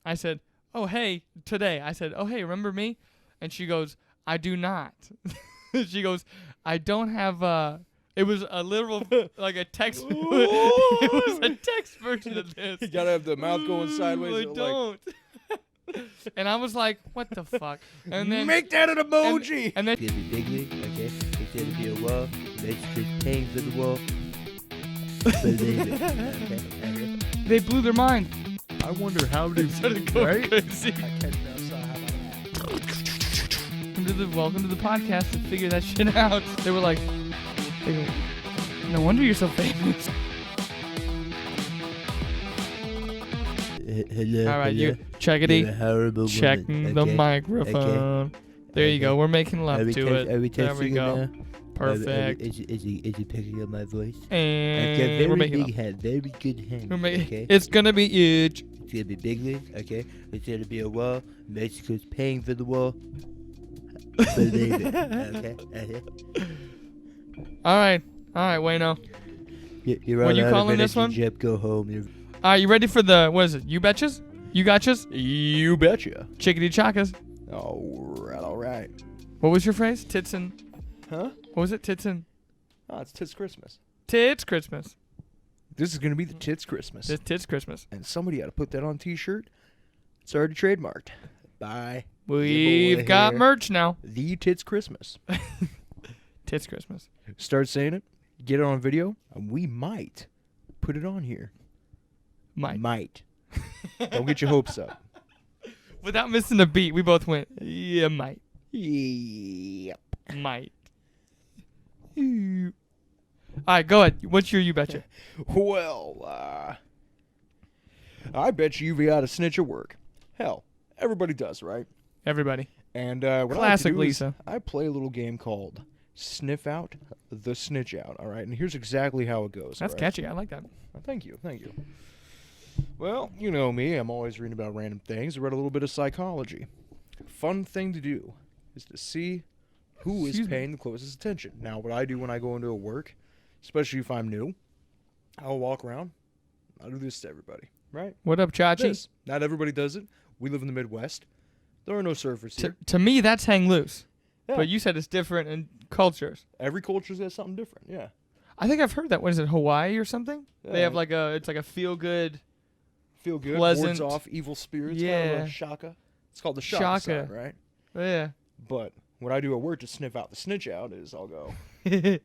I said, oh, hey, today. I said, oh, hey, remember me? And she goes, I do not. She goes, I don't have it was a literal, like a text. It was a text version of this. You gotta have the mouth going sideways. I don't. And I was like, what the fuck? And then make that an emoji. And then It's gonna be bigly, okay? It's gonna be a wall. Basically paying for the wall. Believe it. Okay. they blew their mind. I wonder how they Started going crazy. I can't know, how about that? Welcome to the podcast to figure that shit out. They were like, no wonder you're so famous. Hello. All right, hello. you checkity. You're a horrible Checking woman, the okay? microphone. There you go. We're making love Are we to are it. we There we testing it go. now? Perfect. Is he picking up my voice? I've got And very we're making big hand, very good hand. We're making. Okay? It's gonna be huge. It's gonna be bigly, okay? It's gonna be a wall. Mexico's paying for the wall. Believe it, okay? All right, Wayno. You're What all you out of calling this energy, one? Jeb, go home. All right, you ready for the what is it? You betches? You gotchas? You betcha. Chickadee chakas. All right. What was your phrase? Tits and Huh? what was it? Tits and Oh, it's Tits Christmas. tits Christmas. This is gonna be the Tits Christmas. It's tits Christmas. And somebody ought to put that on a t-shirt. It's already trademarked. Bye. We've boy got here. merch now. The Tits Christmas. Tits Christmas. Start saying it. Get it on video. And we might put it on here. Might. Don't get your hopes up. Without missing a beat, we both went, yeah, might. Yep. Might. All right, go ahead. What's your you betcha? Well, I bet you've got a snitch at work. Hell, everybody does, right? Everybody. And what I like to Classic do is Lisa. I play a little game called Sniff Out the Snitch Out, all right? And here's exactly how it goes. That's all right? catchy. I like that. Thank you. Well, you know me. I'm always reading about random things. I read a little bit of psychology. Fun thing to do is to see who is Excuse me. paying the closest attention. Now, what I do when I go into a work, especially if I'm new, I'll walk around. I'll do this to everybody, right? What up, Chachi? This. Not everybody does it. We live in the Midwest. There are no surfers here. To me, that's hang loose. Yeah. But you said it's different in cultures. Every culture's got something different. Yeah. I think I've heard that. What is it, Hawaii or something? They Yeah. have like it's like a feel good. Feel good. Pleasant. Wards off evil spirits. Kind Yeah. of a shaka. It's called the shaka, Shaka. sign, right? Yeah. But what I do at work to sniff out the snitch out is I'll go to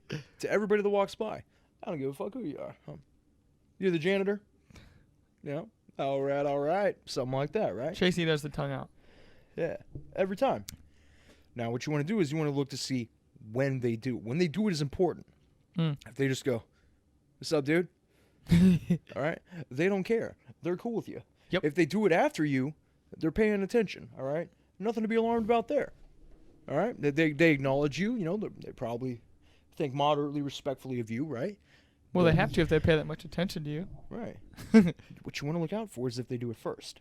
everybody that walks by. I don't give a fuck who you are. You're the janitor? Yeah. All right. Something like that, right? Tracy does the tongue out. Yeah. Every time. Now, what you want to do is you want to look to see when they do. When they do it is important. If they just go, what's up, dude? All right? They don't care. They're cool with you. Yep. If they do it after you, they're paying attention. All right? Nothing to be alarmed about there. All right? They acknowledge you. You know, they probably think moderately respectfully of you, right? Well, they have to if they pay that much attention to you. Right. What you want to look out for is if they do it first.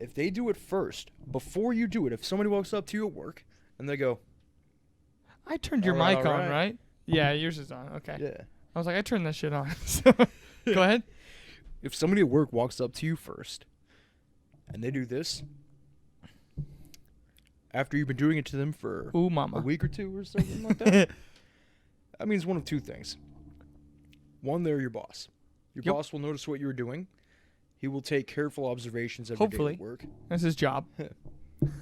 If they do it first, before you do it, if somebody walks up to you at work and they go, I turned your All right, mic all on, right. right? Yeah, yours is on. Okay. yeah. I was like, I turned that shit on. So, go ahead. If somebody at work walks up to you first and they do this, after you've been doing it to them for Ooh, a mama. week or two or something like that, that means one of two things. One, they're your boss. Your Yep. boss will notice what you're doing. He will take careful observations every Hopefully. day at work. That's his job.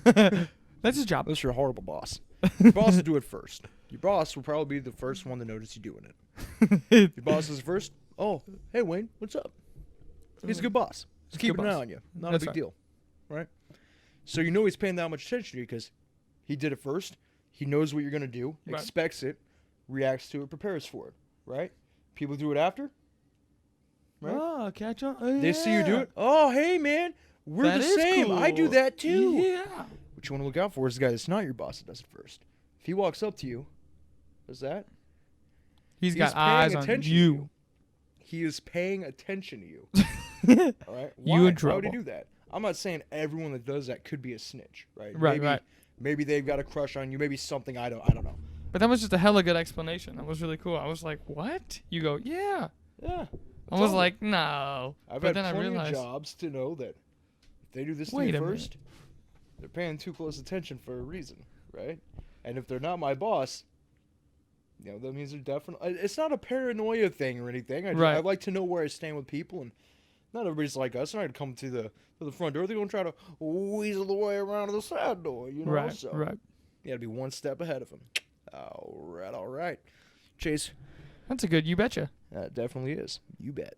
That's his job. Unless you're a horrible boss. Your boss will do it first. Your boss will probably be the first one to notice you doing it. Your boss is first. Oh, hey, Wayne, what's up? He's a good boss. He's He's a good keeping an eye boss. on you. Not That's a big right. deal. Right? So you know he's paying that much attention to you because he did it first. He knows what you're going to do, Right. expects it, reacts to it, prepares for it. Right? People do it after. Right? Oh, catch on. They see you do it. Oh, hey, man. We're That the is same. I do cool. that too. Yeah. What you want to look out for is the guy that's not your boss that does it first. If he walks up to you, does that? He's got paying eyes on attention to you. He is paying attention to you. All right? You Why in would trouble. he do that? I'm not saying everyone that does that could be a snitch, right? Right, right. Maybe they've got a crush on you. Maybe something I don't know. But that was just a hella good explanation. That was really cool. I was like, what? You go, yeah. Yeah. I was like, no. I've but had then I plenty realized. of jobs to know that If they do this to Wait me a minute. first, they're paying too close attention for a reason, right? And if they're not my boss, that means they're definitely. It's not a paranoia thing or anything. I like to know where I stand with people, and not everybody's like us. They're not gonna come to the front door. They're gonna try to weasel the way around to the side door. Right. So Right. you gotta be one step ahead of them. All right. Chase, That's a good you betcha. that definitely is. You bet.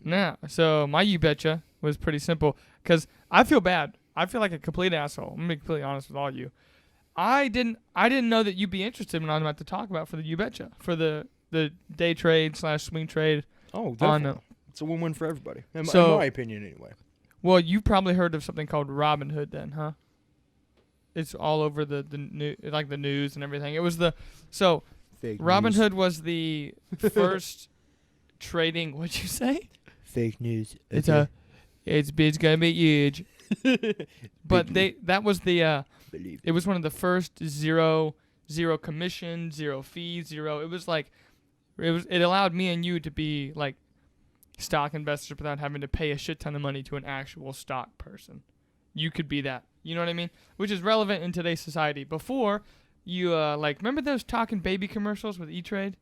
Now, so my you betcha was pretty simple because I feel bad. I feel like a complete asshole. I'm gonna be completely honest with all you. I didn't know that you'd be interested when I was about to talk about for the you betcha for the day trade / swing trade. Oh, definitely. It's a win-win for everybody, in my opinion, anyway. Well, you probably heard of something called Robinhood, then, huh? It's all over the news and everything. It was Fake Robinhood was the first trading. What'd you say? Fake news. It's gonna be huge. But that was the Believe it was one of the first zero commission, zero fees, zero. It allowed me and you to be like stock investors without having to pay a shit ton of money to an actual stock person. You could be that. You know what I mean? Which is relevant in today's society. Before, you remember those talking baby commercials with E-Trade?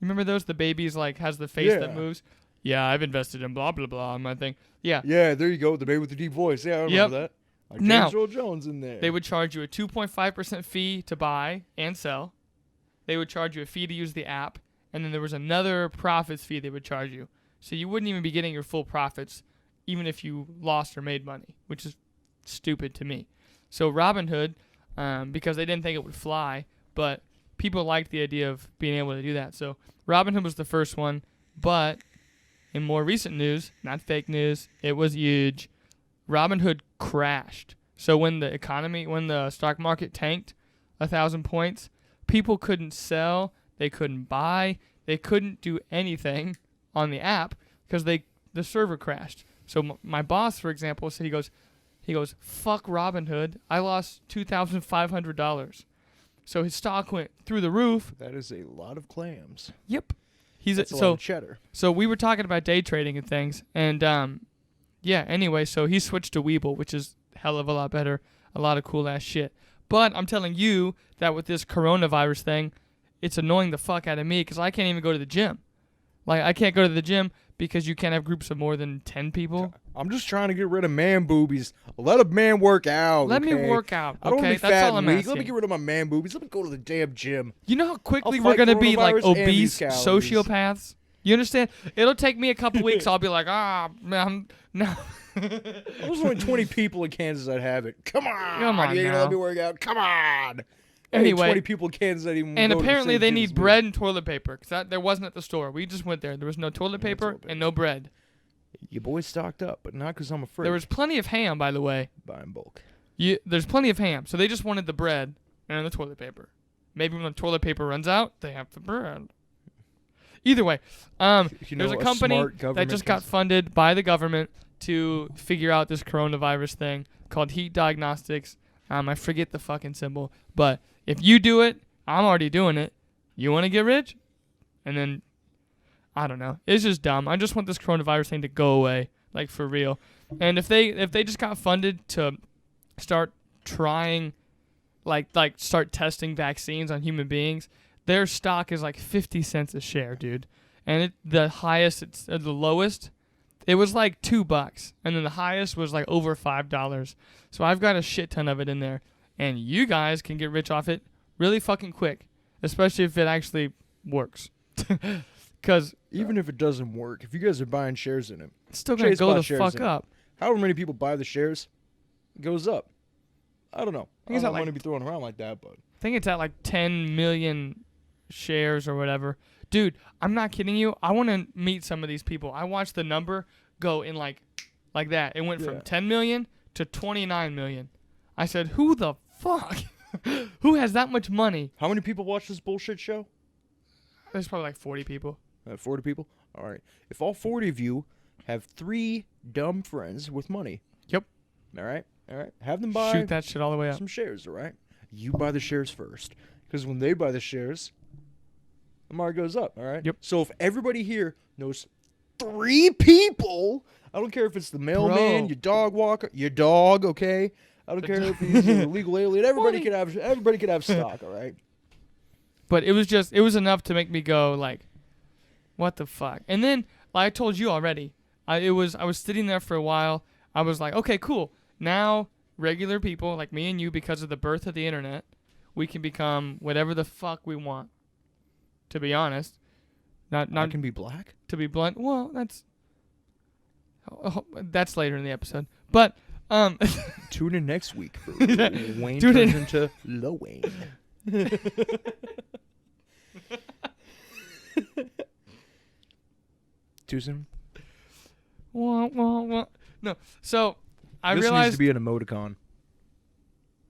You remember those? The baby's has the face that moves. Yeah, I've invested in blah blah blah on my thing. Yeah. Yeah, there you go. The baby with the deep voice. Yeah, I remember that. Like Now, James Earl Jones in there. They would charge you a 2.5% fee to buy and sell. They would charge you a fee to use the app, and then there was another profits fee they would charge you. So you wouldn't even be getting your full profits, even if you lost or made money, which is stupid to me. So Robinhood, because they didn't think it would fly, but people liked the idea of being able to do that. So Robinhood was the first one, but in more recent news, not fake news, it was huge. Robinhood crashed. So when the stock market tanked 1,000 points, people couldn't sell, they couldn't buy, they couldn't do anything on the app because the server crashed. So my boss, for example, said he goes, fuck Robinhood. I lost $2,500. So his stock went through the roof. That is a lot of clams. Yep. That's a lot of cheddar. So we were talking about day trading and things, and anyway, so he switched to Webull, which is a hell of a lot better, a lot of cool ass shit. But I'm telling you that with this coronavirus thing, it's annoying the fuck out of me because I can't even go to the gym. I can't go to the gym because you can't have groups of more than 10 people. I'm just trying to get rid of man boobies. Let a man work out. Let me work out. I don't want to Okay, be that's fat all I'm and weak. asking. Let me get rid of my man boobies. Let me go to the damn gym. You know how quickly I'll we're fight gonna be like coronavirus and obese these calories. sociopaths? You understand? It'll take me a couple weeks. I'll be like, man, no. There's only 20 people in Kansas that have it. Come on. Come on You now. let me work out. Come on. Anyway, 20 people in Kansas that even and go to the apparently same they gym need as me. bread and toilet paper because there wasn't at the store. We just went there. There was no toilet paper toilet paper. and no bread. Your boy's stocked up, but not because I'm afraid. There was plenty of ham, by the way. Buy in bulk. There's plenty of ham, so they just wanted the bread and the toilet paper. Maybe when the toilet paper runs out, they have the bread. Either way, there's a company that just got funded by the government to figure out this coronavirus thing called Heat Diagnostics. I forget the fucking symbol, but if you do it, I'm already doing it. You want to get rich? And then, I don't know. It's just dumb. I just want this coronavirus thing to go away, like for real. And if they just got funded to start trying, start testing vaccines on human beings, their stock is like 50 cents a share, dude. And the lowest, it was like $2, and then the highest was like over $5. So I've got a shit ton of it in there, and you guys can get rich off it really fucking quick, especially if it actually works. Because even if it doesn't work, if you guys are buying shares in it, it's still gonna go the fuck up. However many people buy the shares, it goes up. I don't know. I don't it's know at money to be thrown around like that, but I think it's at like 10 million shares or whatever. Dude, I'm not kidding you. I want to meet some of these people. I watched the number go in like that. It went from 10 million to 29 million. I said, who the fuck? Who has that much money? How many people watch this bullshit show? There's probably like 40 people. 40 people? All right. If all 40 of you have 3 dumb friends with money. Yep. All right. Have them buy Shoot that shit all the way up. some shares, all right? You buy the shares first. Because when they buy the shares, the market goes up, all right? Yep. So if everybody here knows 3 people. I don't care if it's the mailman, Bro. your dog walker, your dog. Okay. I don't care if he's an illegal alien. Everybody could have stock. All right. But it was enough to make me go like, what the fuck? And then, like I told you already, I was sitting there for a while. I was like, okay, cool. Now regular people like me and you, because of the birth of the internet, we can become whatever the fuck we want. To be honest, not I can be black. to be blunt. Well, that's later in the episode. But Tune in next week for Wayne Tune in. turns into Lil Wayne. Too soon? wah, wah, wah. No. So I this realized needs to be an emoticon.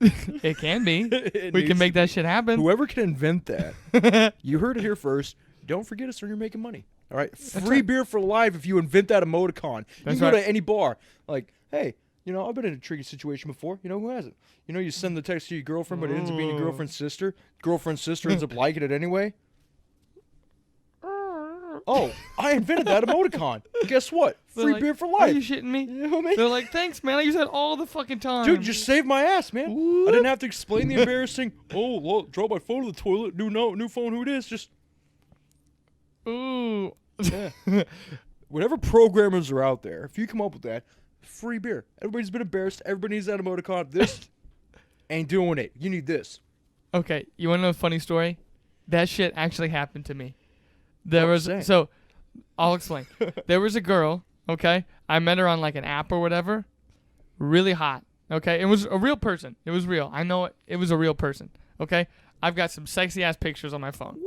it can be. We can make that shit happen. Whoever can invent that, you heard it here first. Don't forget us when you're making money. All right, free right. beer for life if you invent that emoticon. You That's can go right. to any bar, like, hey, I've been in a tricky situation before. Who hasn't? You send the text to your girlfriend, but it ends up being your girlfriend's sister. Girlfriend's sister ends up liking it anyway. Oh, I invented that emoticon. Guess what? They're Free like, beer for Are you life. shitting me? You know what I mean? They're like, thanks, man. I use that all the fucking time. Dude, just saved my ass, man. I didn't have to explain the embarrassing. Oh, well, drop my phone to the toilet. New phone. Who it is? Just Ooh. yeah. Whatever programmers are out there, if you come up with that, free beer. Everybody's been embarrassed. Everybody needs that emoticon. This ain't doing it. You need this. Okay, you want to know a funny story? That shit actually happened to me. There What was saying? so I'll explain. There was a girl, okay? I met her on like an app or whatever. Really hot, okay? It was a real person. It was real. I know it was a real person, okay? I've got some sexy ass pictures on my phone.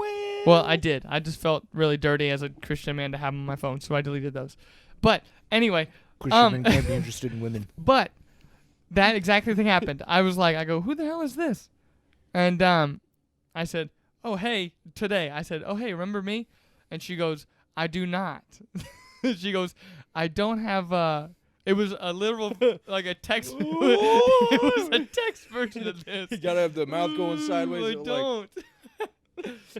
Well, I did. I just felt really dirty as a Christian man to have them on my phone, so I deleted those. But anyway, Christian men can't be interested in women. but that exactly thing happened. I go, who the hell is this? And I said, oh, hey, today. I said, oh, hey, remember me? And she goes, I do not. She goes, I don't have it was a literal, like a text. It was a text version of this. You gotta have the mouth going sideways. I and don't.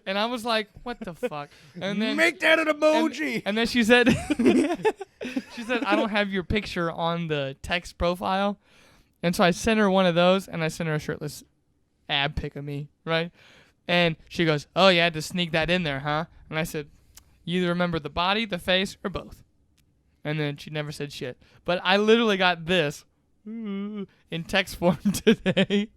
And I was like, what the fuck? And then make that an emoji. and then she said, I don't have your picture on the text profile. And so I sent her one of those, and I sent her a shirtless ab pic of me, right? And she goes, oh, you had to sneak that in there, huh? And I said, you either remember the body, the face, or both. And then she never said shit. But I literally got this in text form today.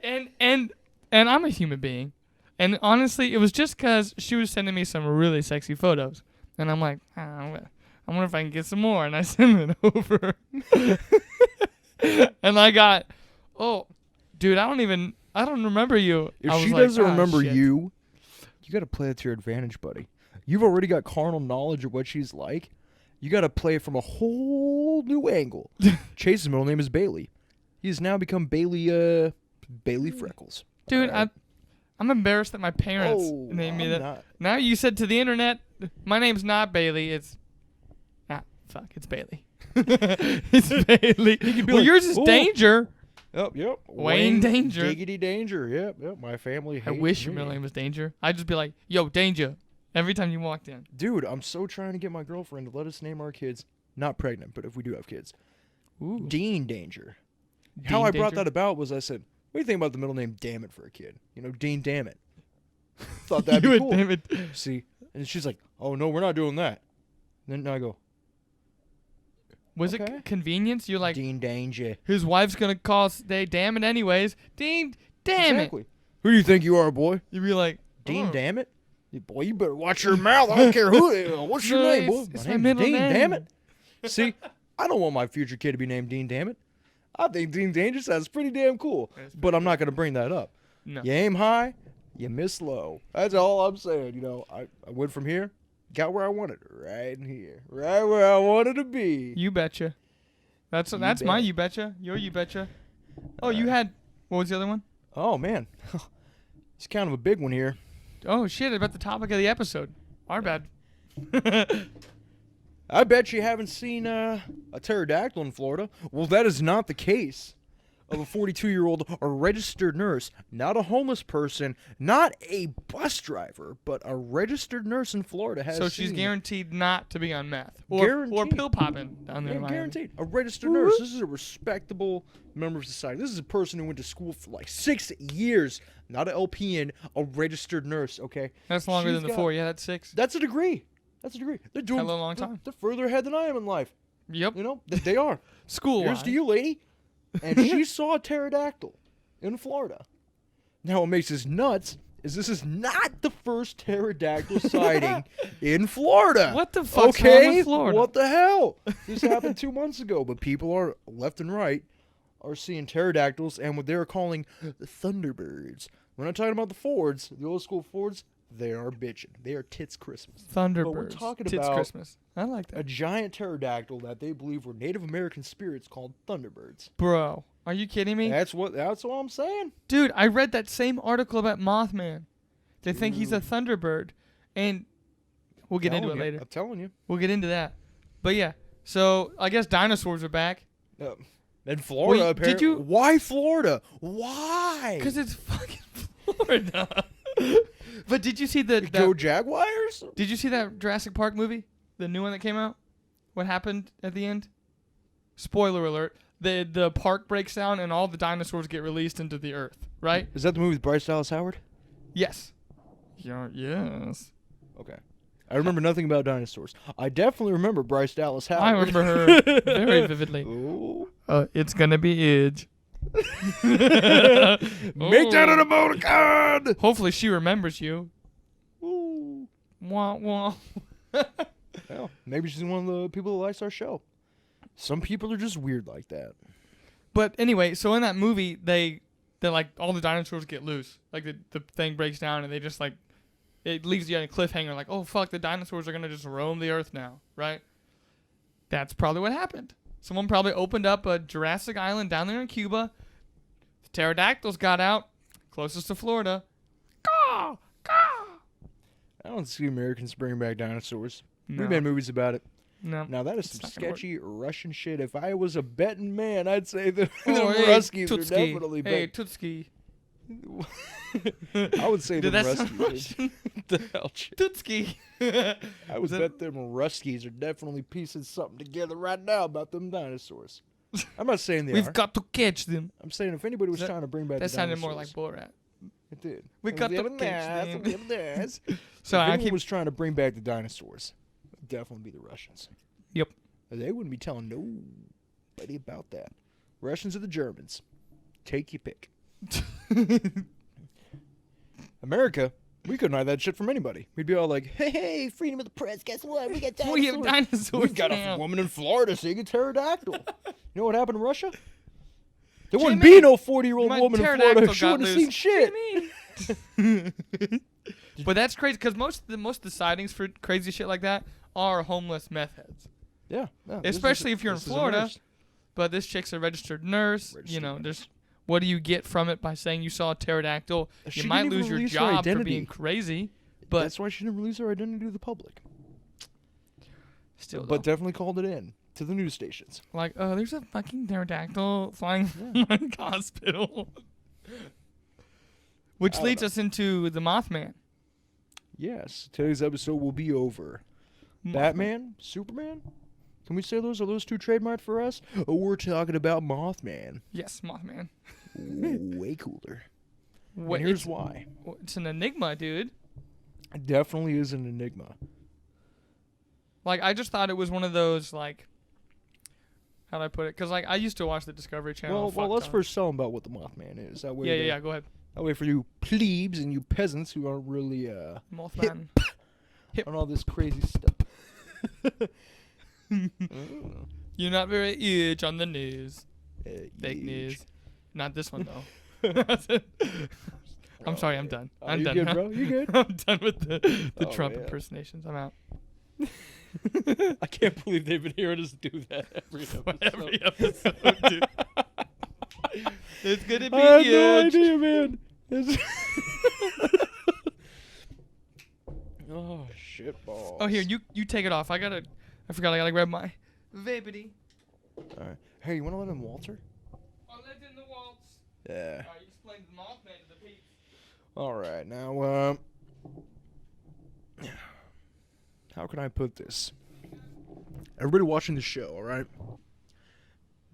And I'm a human being. And honestly, it was just because she was sending me some really sexy photos. And I'm like, I wonder if I can get some more. And I sent it over. And I got, oh, dude, I don't remember you. If I was she like, doesn't remember shit. you got to play it to your advantage, buddy. You've already got carnal knowledge of what she's like. You got to play it from a whole new angle. Chase's middle name is Bailey. He's now become Bailey Freckles. Dude, All right. I'm embarrassed that my parents named me I'm that. not. Now you said to the internet, my name's not Bailey. It's Bailey. It's Bailey. be Well, like, yours is "Oh, Danger. Yep. Wayne Danger. Diggity Danger. Yep. My family I hates wish your me. middle name was Danger. I'd just be like, yo, Danger, every time you walked in. Dude, I'm so trying to get my girlfriend to let us name our kids, not pregnant, but if we do have kids, Ooh. Dean Danger. Dean How I brought Danger? that about was I said, what do you think about the middle name Dammit for a kid? Dean Dammit. Thought that'd You be would cool. damn it. See? And she's like, oh, no, we're not doing that. And then I go, Was Okay. it convenience? You're like, Dean Danger. his wife's going to call they damn it anyways. Dean, damn Exactly. Who do you think you are, boy? it. You'd be like, Dean oh. Dammit? Boy, you better watch your mouth. I don't care who. What's your No, name, boy? it's My my name's middle Dean name. Dammit. See, I don't want my future kid to be named Dean Dammit. I think Dean Danger sounds pretty damn cool. That's But I'm not going to bring that up. No. You aim high, you miss low. That's all I'm saying. I went from here, got where I wanted, right in here, right where I wanted to be. You betcha. That's You my bet. you betcha. Your you betcha. Oh, you had, what was the other one? Oh man, it's kind of a big one here. Oh shit! About the topic of the episode. Our bad. I bet you haven't seen a pterodactyl in Florida. Well, that is not the case. of a 42-year-old, a registered nurse, not a homeless person, not a bus driver, but a registered nurse in Florida has So she's seen- guaranteed not to be on meth or Guaranteed. pill popping down there. Yeah, in Miami. guaranteed. A registered nurse. This is a respectable member of society. This is a person who went to school for like 6 years. Not an LPN, a registered nurse, okay? That's longer She's than the got- 4. Yeah, that's 6. That's a degree. They're doing Hella long time. They're further ahead than I am in life. Yep. You know, they are. School. Here's to you, lady. And she saw a pterodactyl in Florida. Now, what makes this nuts is this is not the first pterodactyl sighting in Florida. What the fuck's okay? wrong with Florida? What the hell? This happened 2 months ago, but people are left and right are seeing pterodactyls and what they're calling the Thunderbirds. We're not talking about the Fords, the old school Fords. They are bitching. They are tits Christmas. Thunderbirds. But we're talking Tits about Christmas. I like a that. giant pterodactyl that they believe were Native American spirits called Thunderbirds. Bro, are you kidding me? That's what I'm saying. Dude, I read that same article about Mothman. They think he's a Thunderbird. And we'll get into it later. I'm telling you. We'll get into that. But yeah, so I guess dinosaurs are back. In Florida, Wait, apparently. did you- Why Florida? Why? Because it's fucking Florida. But did you see Go Jaguars? Did you see that Jurassic Park movie? The new one that came out? What happened at the end? Spoiler alert. The park breaks down and all the dinosaurs get released into the earth, right? Is that the movie with Bryce Dallas Howard? Yes. Yeah, yes. Okay. I remember nothing about dinosaurs. I definitely remember Bryce Dallas Howard. I remember her very vividly. Ooh. It's gonna be Edge. Make that an emoticon! Hopefully she remembers you. Ooh. Wah wah. Well, maybe she's one of the people that likes our show. Some people are just weird like that. But anyway, so in that movie, they like all the dinosaurs get loose. Like the thing breaks down and they just like it leaves you on a cliffhanger. Like, oh fuck, the dinosaurs are gonna just roam the earth now, right? That's probably what happened. Someone probably opened up a Jurassic Island down there in Cuba. The pterodactyls got out, closest to Florida. Caw, caw. I don't see Americans bringing back dinosaurs. No. We've made movies about it. No. Now, that is It's some not gonna work. sketchy Russian shit. If I was a betting man, I'd say that the Oh, hey, Ruskies are Tutski. definitely Hey, betting. Tutski. I would say Did them that sound Ruskies. Russian? the hell, shit. Tutski. I would that- bet them Ruskies are definitely piecing something together right now about them dinosaurs. I'm not saying they We've are. got to catch them. I'm saying if anybody was That- trying to bring back That the sounded more like dinosaurs, Borat. it did. We got to catch them. So if I anyone keep. was trying to bring back the dinosaurs, it'd definitely be the Russians. Yep. They wouldn't be telling nobody about that. Russians or the Germans. Take your pick. America, we couldn't hide that shit from anybody. We'd be all like, hey, freedom of the press. Guess what? We got dinosaurs. We have dinosaurs. We've got a now. woman in Florida seeing a pterodactyl. You know what happened in Russia? There wouldn't Jimmy, be no 40-year-old my woman in pterodactyl Florida who got shouldn't have loose. seen shit. But that's crazy because most of the sightings for crazy shit like that are homeless meth heads. Yeah. Especially if you're in Florida. But this chick's a registered nurse. You know, there's what do you get from it by saying you saw a pterodactyl? She You didn't might even lose your release her job for identity. being crazy. But That's why she didn't release her identity to the public. still, But though. definitely called it in to the news stations. Like, oh, there's a fucking pterodactyl flying from my hospital. Which I don't leads know. us into the Mothman. Yes. Today's episode will be over. Batman? Superman? Can we say those? Are those two trademarked for us? Oh, we're talking about Mothman. Yes, Mothman. Way cooler. What, And here's why. it's an enigma, dude. It definitely is an enigma. Like, I just thought it was one of those, like, how do I put it? Because, like, I used to watch the Discovery Channel. Well, let's fuck first tell them about what the Mothman is. That way, Yeah, go ahead. That way, for you plebes and you peasants who aren't really Mothman. on all this crazy stuff. You're not very huge on the news. Fake Huge. news. Not this one, though. I'm sorry, I'm done. Oh, I'm you done. good, bro? You good? I'm done with the Oh, Trump yeah. impersonations. I'm out. I can't believe they've been hearing us do that every episode. Every episode, dude. It's gonna be I have huge. no idea, man. Oh, shit balls. Oh, here, you take it off. I forgot I gotta grab my vapity. All right. Hey, you want to let him Walter? I'll let in the wall. Yeah. You explained the Mothman to the peeps. All right, now, how can I put this? Everybody watching the show, all right?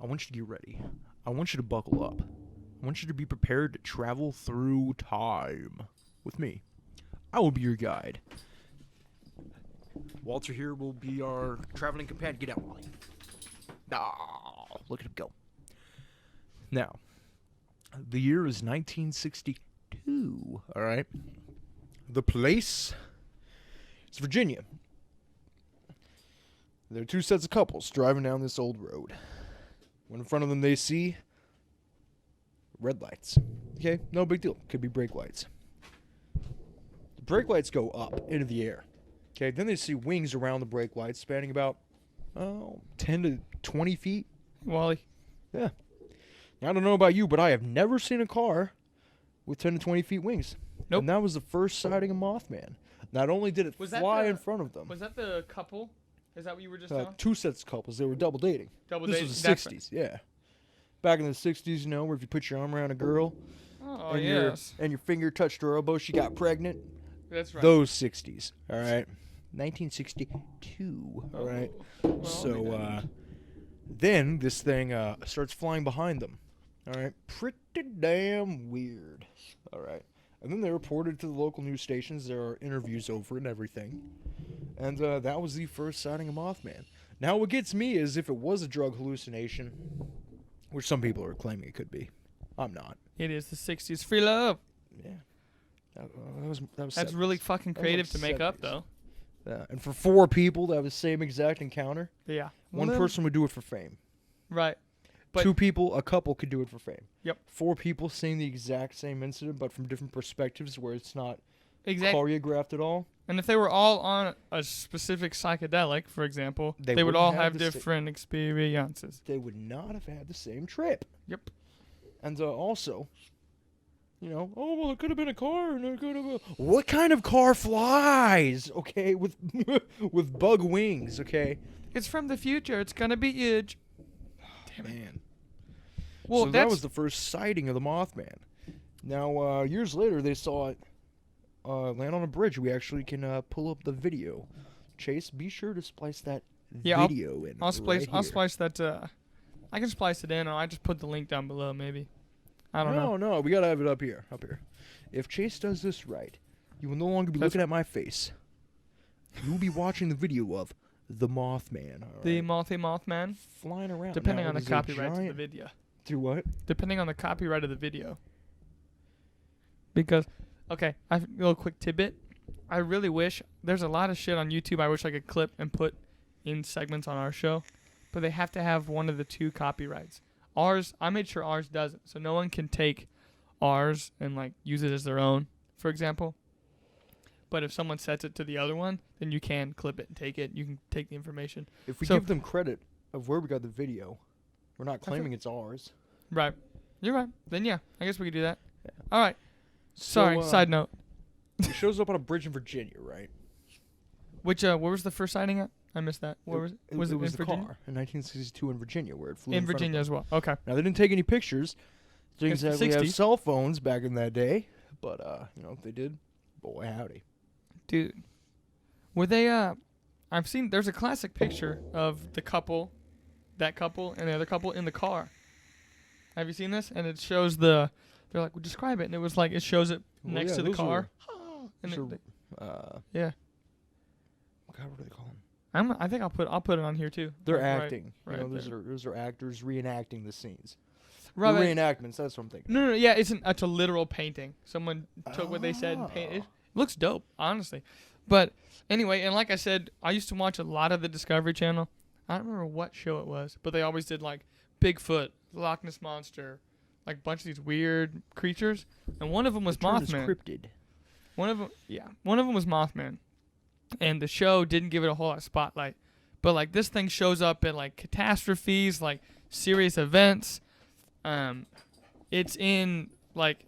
I want you to get ready. I want you to buckle up. I want you to be prepared to travel through time with me. I will be your guide. Walter here will be our traveling companion. Get out, Wally. Oh, look at him go. Now, the year is 1962, all right? The place is Virginia. There are two sets of couples driving down this old road. When in front of them they see red lights. Okay, no big deal. Could be brake lights. The brake lights go up into the air. Okay, then they see wings around the brake lights spanning about 10 to 20 feet. Wally. Yeah. Now, I don't know about you, but I have never seen a car with 10 to 20 feet wings. Nope. And that was the first sighting of Mothman. Not only did it fly in front of them. Was that the couple? Is that what you were just telling? Two sets of couples. They were double dating. Double this dating. was the 60s, yeah. Back in the 60s, you know, where if you put your arm around a girl Oh, and, yes. your finger touched her elbow, she got pregnant. That's right. Those 60s, all right? 1962, all right? Well, So, then this thing starts flying behind them, all right? Pretty damn weird, all right? And then they reported to the local news stations. There are interviews over it and everything. And that was the first sighting of Mothman. Now, what gets me is if it was a drug hallucination, which some people are claiming it could be. I'm not. It is the 60s. Free love. Yeah. That was That's 70s. really fucking That was creative like to make up, 70s. though. Yeah. And for 4 people to have the same exact encounter, Yeah. one Well, person would do it for fame. Right. But 2 people, a couple could do it for fame. Yep. 4 people seeing the exact same incident, but from different perspectives where it's not exactly. choreographed at all. And if they were all on a specific psychedelic, for example, They they would wouldn't all have have the different experiences. They would not have had the same trip. Yep. And also, you know, oh, well, it could have been a car, and it could have. What kind of car flies? Okay, with with bug wings. Okay. It's from the future. It's gonna be huge. Damn it. Man. Well, So that was the first sighting of the Mothman. Now, years later, they saw it land on a bridge. We actually can pull up the video. Chase, be sure to splice that video in. I'll splice. right I'll here. splice that. I can splice it in, or I just put the link down below. Maybe. I don't know. No, we gotta have it up here. If Chase does this right, you will no longer be looking at my face. You will be watching the video of the Mothman. all The right? Mothman. Flying around. Depending Now, on it the is a copyright of the giant- video. Do what? Depending on the copyright of the video. Because, okay, a little quick tidbit. I really wish there's a lot of shit on YouTube. I wish I could clip and put in segments on our show, but they have to have one of the 2 copyrights. Ours, I made sure ours doesn't, so no one can take ours and like use it as their own, for example. But if someone sets it to the other one, then you can clip it and take it. You can take the information. If we So- give them credit of where we got the video, we're not claiming it's ours. Right. You're right. Then yeah, I guess we could do that. All right. So, Sorry. Side note. It shows up on a bridge in Virginia, right? Which where was the first sighting at? I missed that. Where was it? It Was it was in the Virginia? car in 1962 in Virginia, where it flew In front of Virginia them. as well. Okay. Now, they didn't take any pictures. Didn't It's the exactly have 60s. cell phones back in that day, but you know, if they did, boy howdy. Dude. Were they I've seen there's a classic picture of the couple, that couple and the other couple in the car. Have you seen this? And it shows they're like, well, describe it, and it was like it shows it Well, next yeah, to the those car. Those And are, yeah. God, what do they call them? I think I'll put it on here too. They're Like, acting. right you know, there. those are actors reenacting the scenes. Right. The Right. reenactments. That's what I'm thinking. No, yeah, it's a literal painting. Someone took what they said and painted. It looks dope, honestly. But anyway, and like I said, I used to watch a lot of the Discovery Channel. I don't remember what show it was, but they always did like Bigfoot, Loch Ness Monster, like a bunch of these weird creatures. And one of them was The term is Mothman. cryptid. One of them was Mothman. And the show didn't give it a whole lot of spotlight. But like this thing shows up in like catastrophes, like serious events. It's in like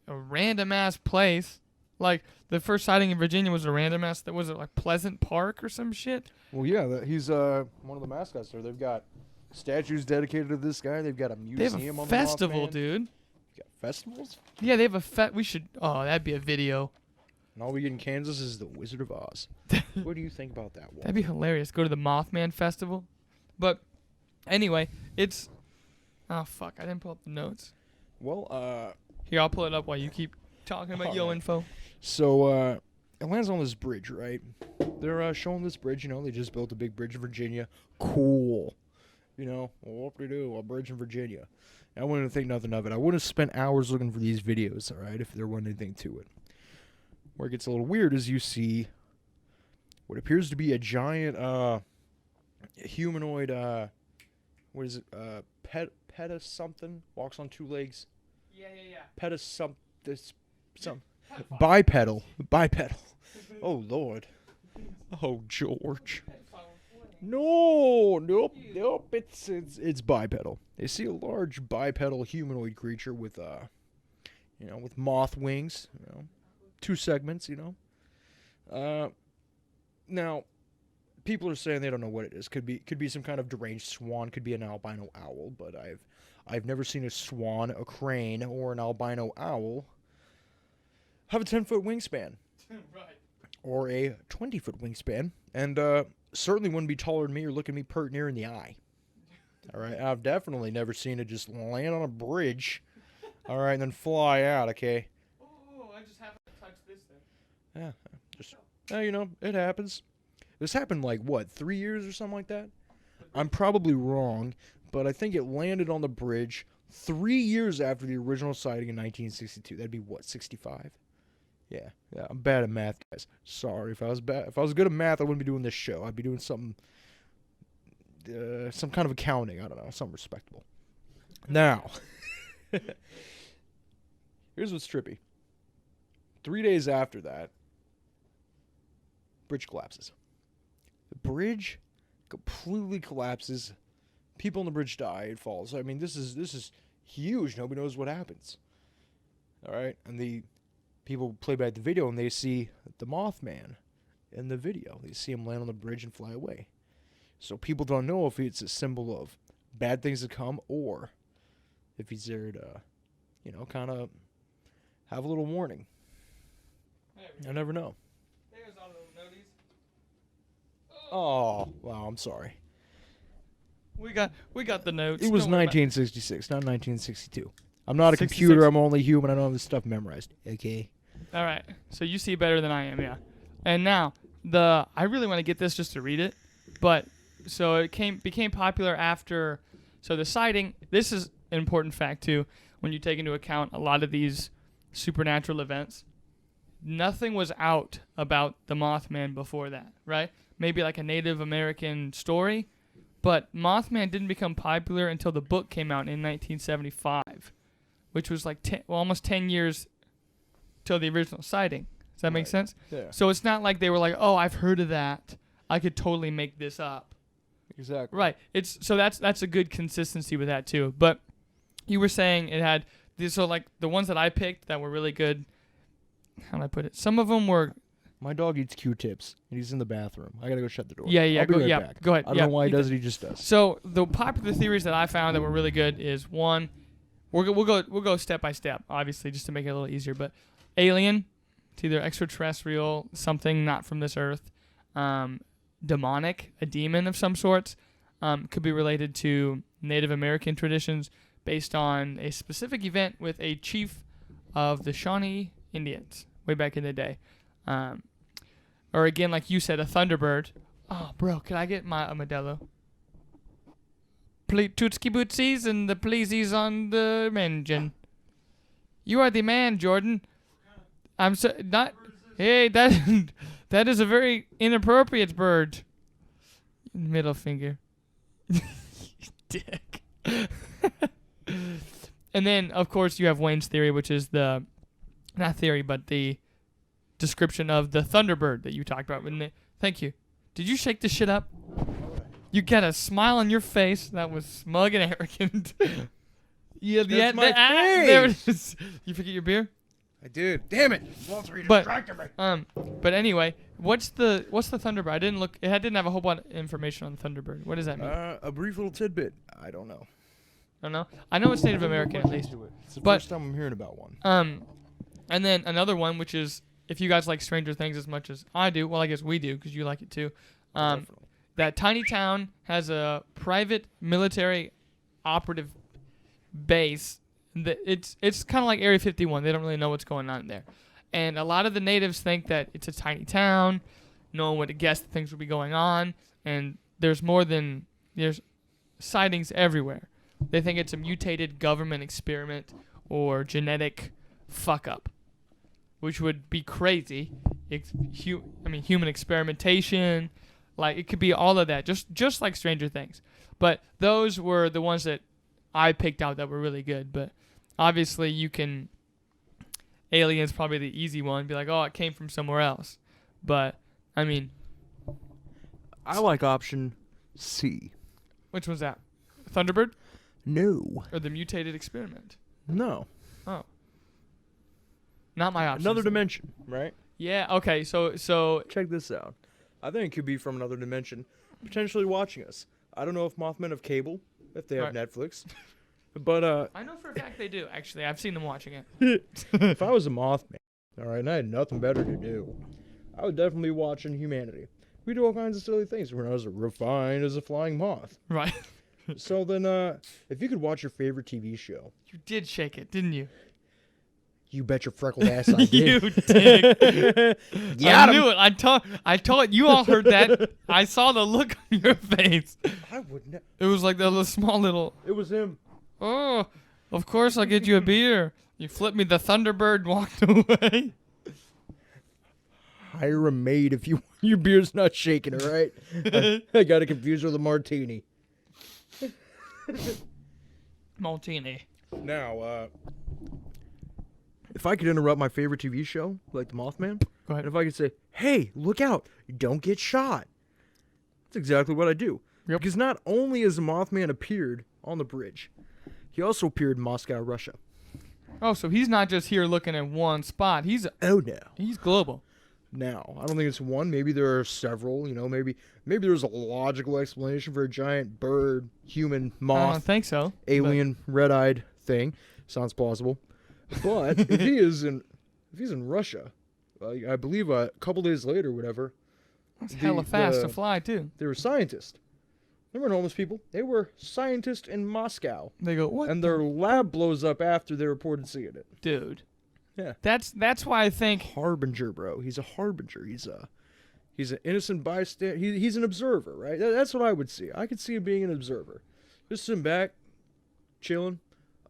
a random ass place. Like the first sighting in Virginia was a random ass. That was it like Pleasant Park or some shit. Well, yeah, he's one of the mascots there. They've got statues dedicated to this guy. They've got a They have museum a on festival, the Mothman. dude. You got festivals? Yeah, they have a we should. Oh, that'd be a video. And all we get in Kansas is the Wizard of Oz. What do you think about that, Walter? That'd be hilarious. Go to the Mothman festival. But anyway, it's. Oh fuck! I didn't pull up the notes. Well, Here, I'll pull it up while you keep talking about yo Alright. info. So, it lands on this bridge, right? They're showing this bridge. You know, they just built a big bridge in Virginia. Cool. You know, what do we do? A bridge in Virginia. I wouldn't think nothing of it. I would have spent hours looking for these videos, all right, if there wasn't anything to it. Where it gets a little weird is you see what appears to be a giant humanoid, what is it, peta something, walks on two legs. Yeah. Peta some, bipedal. Oh, Lord. Oh, George. Nope. It's bipedal. They see a large bipedal humanoid creature with, with moth wings, 2 segments, Now, people are saying they don't know what it is. Could be some kind of deranged swan. Could be an albino owl. But I've never seen a swan, a crane, or an albino owl have a 10-foot wingspan. Right. Or a 20-foot wingspan. And certainly wouldn't be taller than me or look at me pert near in the eye. All right. I've definitely never seen it just land on a bridge. All right. And then fly out. Okay. Oh, I just happened to touch this thing. Yeah. Just, it happens. This happened like, 3 years or something like that? I'm probably wrong, but I think it landed on the bridge 3 years after the original sighting in 1962. That'd be 65? Yeah, I'm bad at math, guys. Sorry. If I was good at math, I wouldn't be doing this show. I'd be doing something, some kind of accounting. I don't know, something respectable. Now, here's what's trippy. 3 days after that, bridge collapses. The bridge completely collapses. People on the bridge die. It falls. I mean, this is huge. Nobody knows what happens. All right, and the people play back the video and they see the Mothman in the video. They see him land on the bridge and fly away. So people don't know if it's a symbol of bad things to come or if he's there to, kind of have a little warning. I never know. There's all the noties. Oh, wow, I'm sorry. We got the notes. It was Don't worry about 1966, not 1962. I'm not a 66. computer. I'm only human. I don't have this stuff memorized. Okay. All right. So you see better than I am, yeah. And now I really want to get this just to read it, but so it became popular after. So the sighting. This is an important fact too. When you take into account a lot of these supernatural events, nothing was out about the Mothman before that, right? Maybe like a Native American story, but Mothman didn't become popular until the book came out in 1975, which was like almost 10 years till the original sighting. Does that make sense? Yeah. So it's not like they were like, "Oh, I've heard of that. I could totally make this up." Exactly. Right. So that's a good consistency with that too. But you were saying it had these. So like the ones that I picked that were really good. How do I put it? Some of them were. My dog eats Q-tips, and he's in the bathroom. I gotta go shut the door. Yeah. I'll be Go, right yeah. back. Go ahead. I don't know why he does it. He just does. So the popular theories that I found that were really good is one. We'll go step by step, obviously, just to make it a little easier. But alien, it's either extraterrestrial, something not from this earth, demonic, a demon of some sorts, could be related to Native American traditions based on a specific event with a chief of the Shawnee Indians way back in the day. Or again, like you said, a Thunderbird. Oh, bro, can I get a Modelo? Tootski bootsies and the pleasies on the engine. You are the man, Jordan. I'm so not. Hey, that is a very inappropriate bird. Middle finger. Dick. And then, of course, you have Wayne's theory, which is not theory, but the description of the Thunderbird that you talked about. Thank you. Did you shake this shit up? You got a smile on your face. That was smug and arrogant. Yeah, That's my there it face. is. You forget your beer? I did. Damn it, Walter, you But- distracted me. But anyway, what's the Thunderbird? I didn't look. It didn't have a whole bunch of information on the Thunderbird. What does that mean? A brief little tidbit. I don't know. I don't know. I know it's Native American at least. It's the But- first time I'm hearing about one. And then another one, which is if you guys like Stranger Things as much as I do, well, I guess we do because you like it too. Definitely. That tiny town has a private military operative base. It's kind of like Area 51. They don't really know what's going on there. And a lot of the natives think that it's a tiny town. No one would have guessed that things would be going on. And there's sightings everywhere. They think it's a mutated government experiment or genetic fuck up, which would be crazy. Human experimentation. Like, it could be all of that, just like Stranger Things. But those were the ones that I picked out that were really good. But obviously, Alien's probably the easy one. Be like, oh, it came from somewhere else. But, I mean, I like option C. which one's that? Thunderbird No. or the mutated experiment? No. Oh, not my option. Another dimension, right? Yeah. Okay. So Check this out. I think it could be from another dimension, potentially watching us. I don't know if Mothman have cable, if they have Right. Netflix. But I know for a fact they do. Actually, I've seen them watching it. if I was a Mothman, all right, and I had nothing better to do, I would definitely be watching humanity. We do all kinds of silly things. We're not as refined as a flying moth. Right. So then, if you could watch your favorite TV show, You did shake it, didn't you? you bet your freckled ass I did. You did. Got I 'em. knew it. I told you all heard that. I saw the look on your face. I wouldn't. It was like the small little. It was him. Oh, of course I'll get you a beer. You flipped me the Thunderbird and walked away. Hire a maid if your beer's not shaking, all right? I got it confused with a martini. Martini. Now, if I could interrupt my favorite TV show, like The Mothman, Go ahead. and if I could say, hey, look out, don't get shot. That's exactly what I do. Yep. Because not only has the Mothman appeared on the bridge, he also appeared in Moscow, Russia. Oh, so he's not just here looking at one spot. He's Oh, no. global. Now, I don't think it's one. Maybe there are several. You know, maybe there's a logical explanation for a giant bird, human, I moth, don't think so. alien, red-eyed thing. Sounds plausible. But if he's in Russia, I believe a couple days later, whatever, That's hella fast to the- fly too. they were scientists. They weren't homeless people. They were scientists in Moscow, They go, what? and their lab blows up after they reported seeing it. Dude. Yeah. That's why I think. Harbinger, bro. He's a harbinger. He's an innocent bystander. He's an observer, right? That's what I would see. I could see him being an observer, just sitting back, chilling.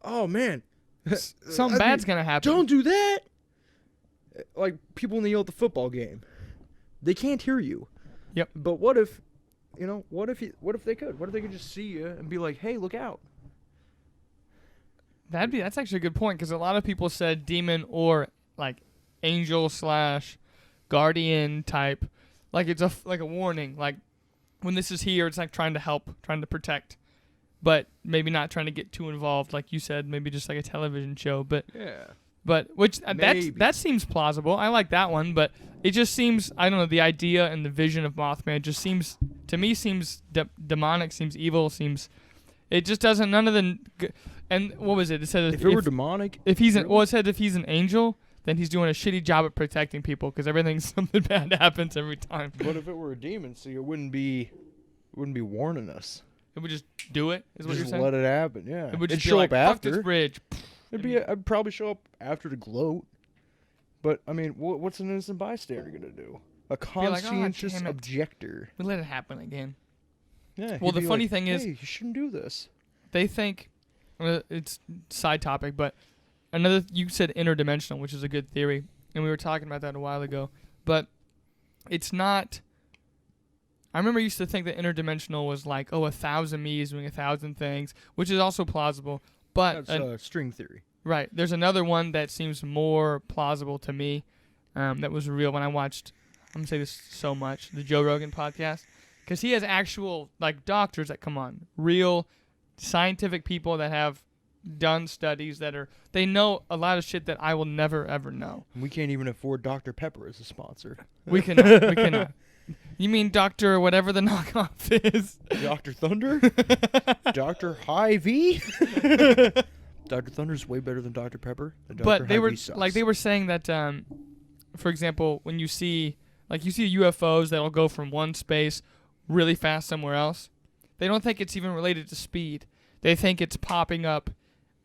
Oh man, Something bad's gonna happen. don't do that. Like people when they yell at the football game, they can't hear you. Yep. But what if, what if they could? What if they could just see you and be like, hey, look out? That's actually a good point because a lot of people said demon or like angel / guardian type, like it's like a warning. Like when this is here, it's like trying to help, trying to protect, but maybe not trying to get too involved. Like you said, maybe just like a television show. But Yeah. which Maybe. that seems plausible. I like that one, but it just seems, I don't know, the idea and the vision of Mothman just seems to me demonic, seems evil, it just doesn't, none of the. And what was it? It said If it were demonic, if he's an, really? well, it said if he's an angel, then he's doing a shitty job at protecting people because something bad happens every time. But if it were a demon, see, it wouldn't be warning us. It would just do it. Is what you're Just saying? let it happen. Yeah. It would just It'd be show like, up fuck this after. bridge. I'd probably show up after to gloat. But I mean, what's an innocent bystander gonna do? A like, "Oh, conscientious damn it." objector. We let it happen again. Yeah. Well, he'd the be funny like, thing is- hey, you shouldn't do this. They think it's side topic, but you said interdimensional, which is a good theory, and we were talking about that a while ago. But it's not. I remember I used to think that interdimensional was like, 1,000 me's doing 1,000 things, which is also plausible. But That's string theory. right, there's another one that seems more plausible to me. That was real when I watched. I'm gonna say this so much, the Joe Rogan podcast, because he has actual like doctors that come on, real scientific people that have done studies they know a lot of shit that I will never ever know. We can't even afford Dr. Pepper as a sponsor. We cannot. You mean Dr. whatever the knockoff is? Dr. Thunder? Dr. Hy-Vee? Dr. Thunder's way better than Dr. Pepper. And Dr. But they were Hy-Vee sucks. like they were saying that, for example, when you see UFOs that'll go from one space really fast somewhere else, they don't think it's even related to speed. They think it's popping up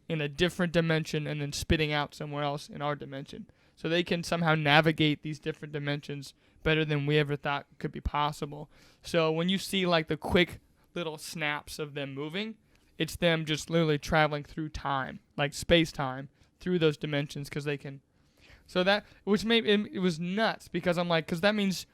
in a different dimension and then spitting out somewhere else in our dimension. So they can somehow navigate these different dimensions better than we ever thought could be possible. So when you see like the quick little snaps of them moving, it's them just literally traveling through time, like space-time, through those dimensions because they can. So that, which made it was nuts because I'm like, because that means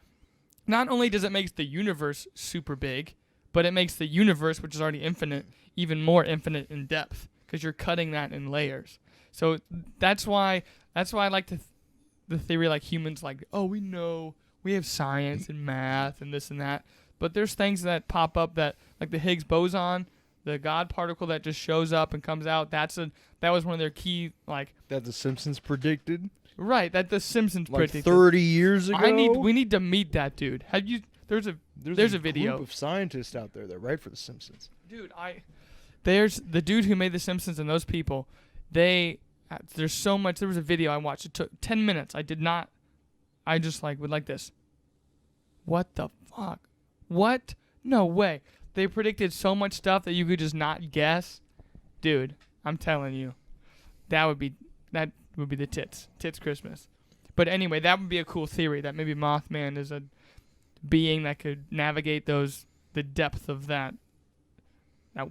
not only does it make the universe super big, but it makes the universe, which is already infinite, even more infinite in depth because you're cutting that in layers. So that's why I like the theory like humans like, oh, we know, we have science and math and this and that, but there's things that pop up that like the Higgs boson, the God particle that just shows up and comes out. That was one of their key like that the Simpsons predicted. Right, that the Simpsons like predicted 30 years ago. We need to meet that dude. Have you? There's a video group of scientists out there that write for the Simpsons. Dude, there's the dude who made the Simpsons and those people. There's so much. There was a video I watched. It took 10 minutes. I just like would like this. What the fuck? What? No way. They predicted so much stuff that you could just not guess. Dude, I'm telling you, that would be the tits Christmas. But anyway, that would be a cool theory that maybe Mothman is a being that could navigate the depth of that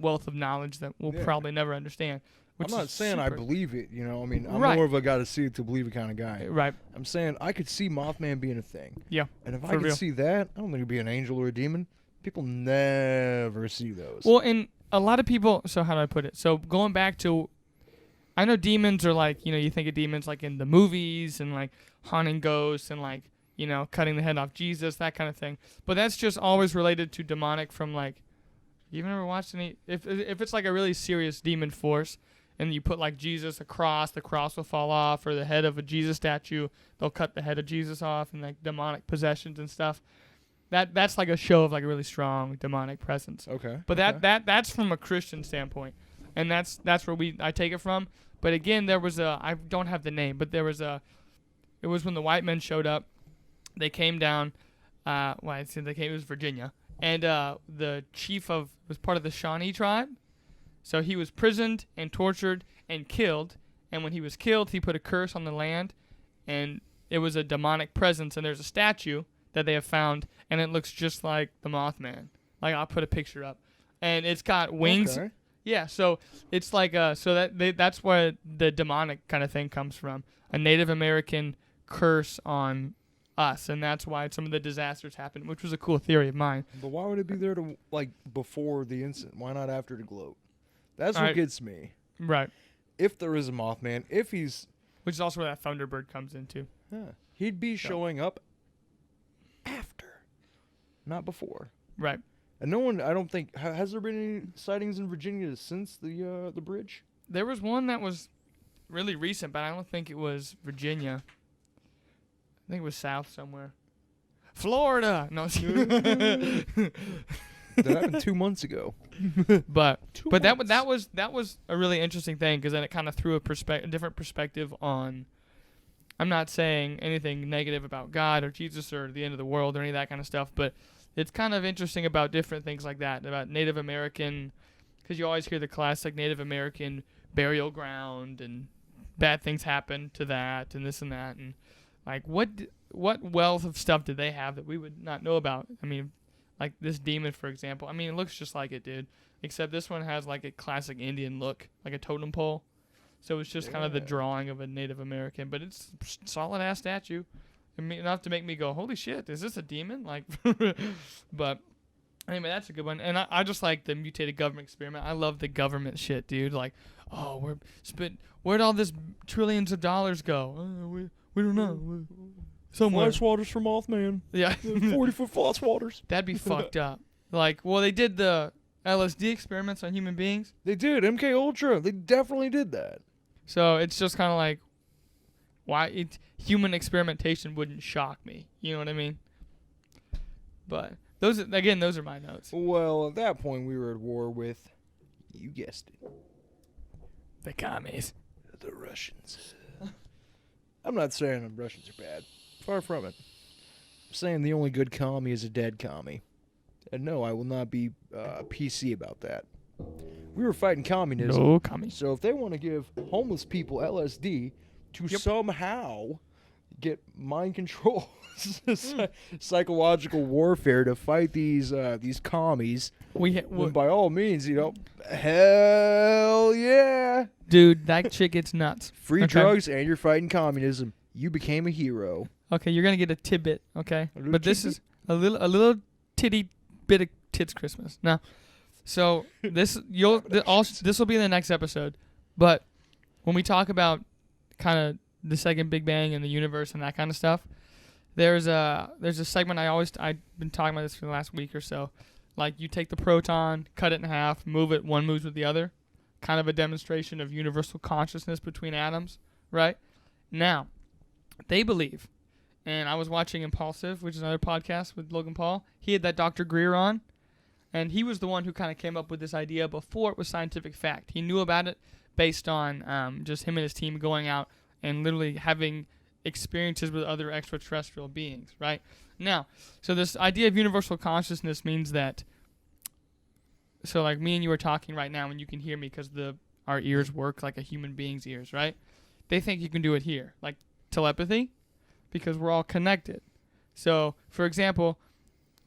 wealth of knowledge that we'll probably never understand. I'm not saying I believe it, you know. I mean, I'm Right. more of a gotta see it to believe it kind of guy. Right. I'm saying I could see Mothman being a thing. Yeah. And if for I could real. see that, I don't think it'd be an angel or a demon. People never see those. Well, and a lot of people. So how do I put it? So going back to, I know demons are like, you think of demons like in the movies and like haunting ghosts and like, cutting the head off Jesus, that kind of thing. But that's just always related to demonic from like, you've never watched any, if it's like a really serious demon force and you put like Jesus across, the cross will fall off, or the head of a Jesus statue, they'll cut the head of Jesus off, and like demonic possessions and stuff. That's like a show of like a really strong demonic presence. Okay. But that's from a Christian standpoint, and that's where I take it from. But again, I don't have the name, but it was when the white men showed up. They came down. It was Virginia, and the chief was part of the Shawnee tribe. So he was prisoned and tortured and killed. And when he was killed, he put a curse on the land, and it was a demonic presence. And there's a statue that they have found, and it looks just like the Mothman. Like, I'll put a picture up, and it's got wings. Okay. Yeah, so it's like that's where the demonic kind of thing comes from. A Native American curse on us, and that's why some of the disasters happened, which was a cool theory of mine. But why would it be there to like before the incident? Why not after the gloat? That's what Right. gets me. Right. If there is a Mothman, Which is also where that Thunderbird comes into. he'd be showing up after, not before. Right. And no one, I don't think, has there been any sightings in Virginia since the bridge? There was one that was really recent, but I don't think it was Virginia. I think it was south somewhere. Florida. No. That happened 2 months ago. But that months. that was a really interesting thing because then it kind of threw a different perspective on. I'm not saying anything negative about God or Jesus or the end of the world or any of that kind of stuff, but it's kind of interesting about different things like that, about Native American, because you always hear the classic Native American burial ground and bad things happen to that and this and that, and like what wealth of stuff did they have that we would not know about? I mean, like this demon, for example. I mean, it looks just like it, dude, except this one has like a classic Indian look, like a totem pole. So it's just kind of the drawing of a Native American, but it's a solid-ass statue. I mean, enough to make me go, holy shit, is this a demon? Like, but anyway, that's a good one. And I just like the mutated government experiment. I love the government shit, dude. Like, oh, where'd all this trillions of dollars go? We don't know. Somewhere. Flash waters for Mothman. Yeah. 40-foot flash waters. That'd be fucked up. Like, well, they did the LSD experiments on human beings. They did. MK Ultra. They definitely did that. So it's just kind of like, why human experimentation wouldn't shock me. You know what I mean? But those are my notes. Well, at that point, we were at war with, you guessed it, The commies. the Russians. I'm not saying the Russians are bad. Far from it. I'm saying the only good commie is a dead commie. And no, I will not be PC about that. We were fighting communism. No commies. So if they want to give homeless people LSD to somehow get mind control, psychological warfare to fight these commies, then by all means, hell yeah. Dude, that shit gets nuts. Free drugs and you're fighting communism. You became a hero. Okay, you're gonna get a tidbit, okay? A little But this tidbit? is a little titty bit of tits Christmas. Now, so this will be in the next episode. But when we talk about kind of the second Big Bang and the universe and that kind of stuff, there's a segment I've been talking about this for the last week or so. Like you take the proton, cut it in half, move it, one moves with the other. Kind of a demonstration of universal consciousness between atoms, right? Now, they believe, and I was watching Impulsive, which is another podcast with Logan Paul. He had that Dr. Greer on, and he was the one who kind of came up with this idea before it was scientific fact. He knew about it based on just him and his team going out and literally having experiences with other extraterrestrial beings, right? Now, so this idea of universal consciousness means that, so like me and you are talking right now and you can hear me because our ears work like a human being's ears, right? They think you can do it here, like telepathy, because we're all connected. So, for example,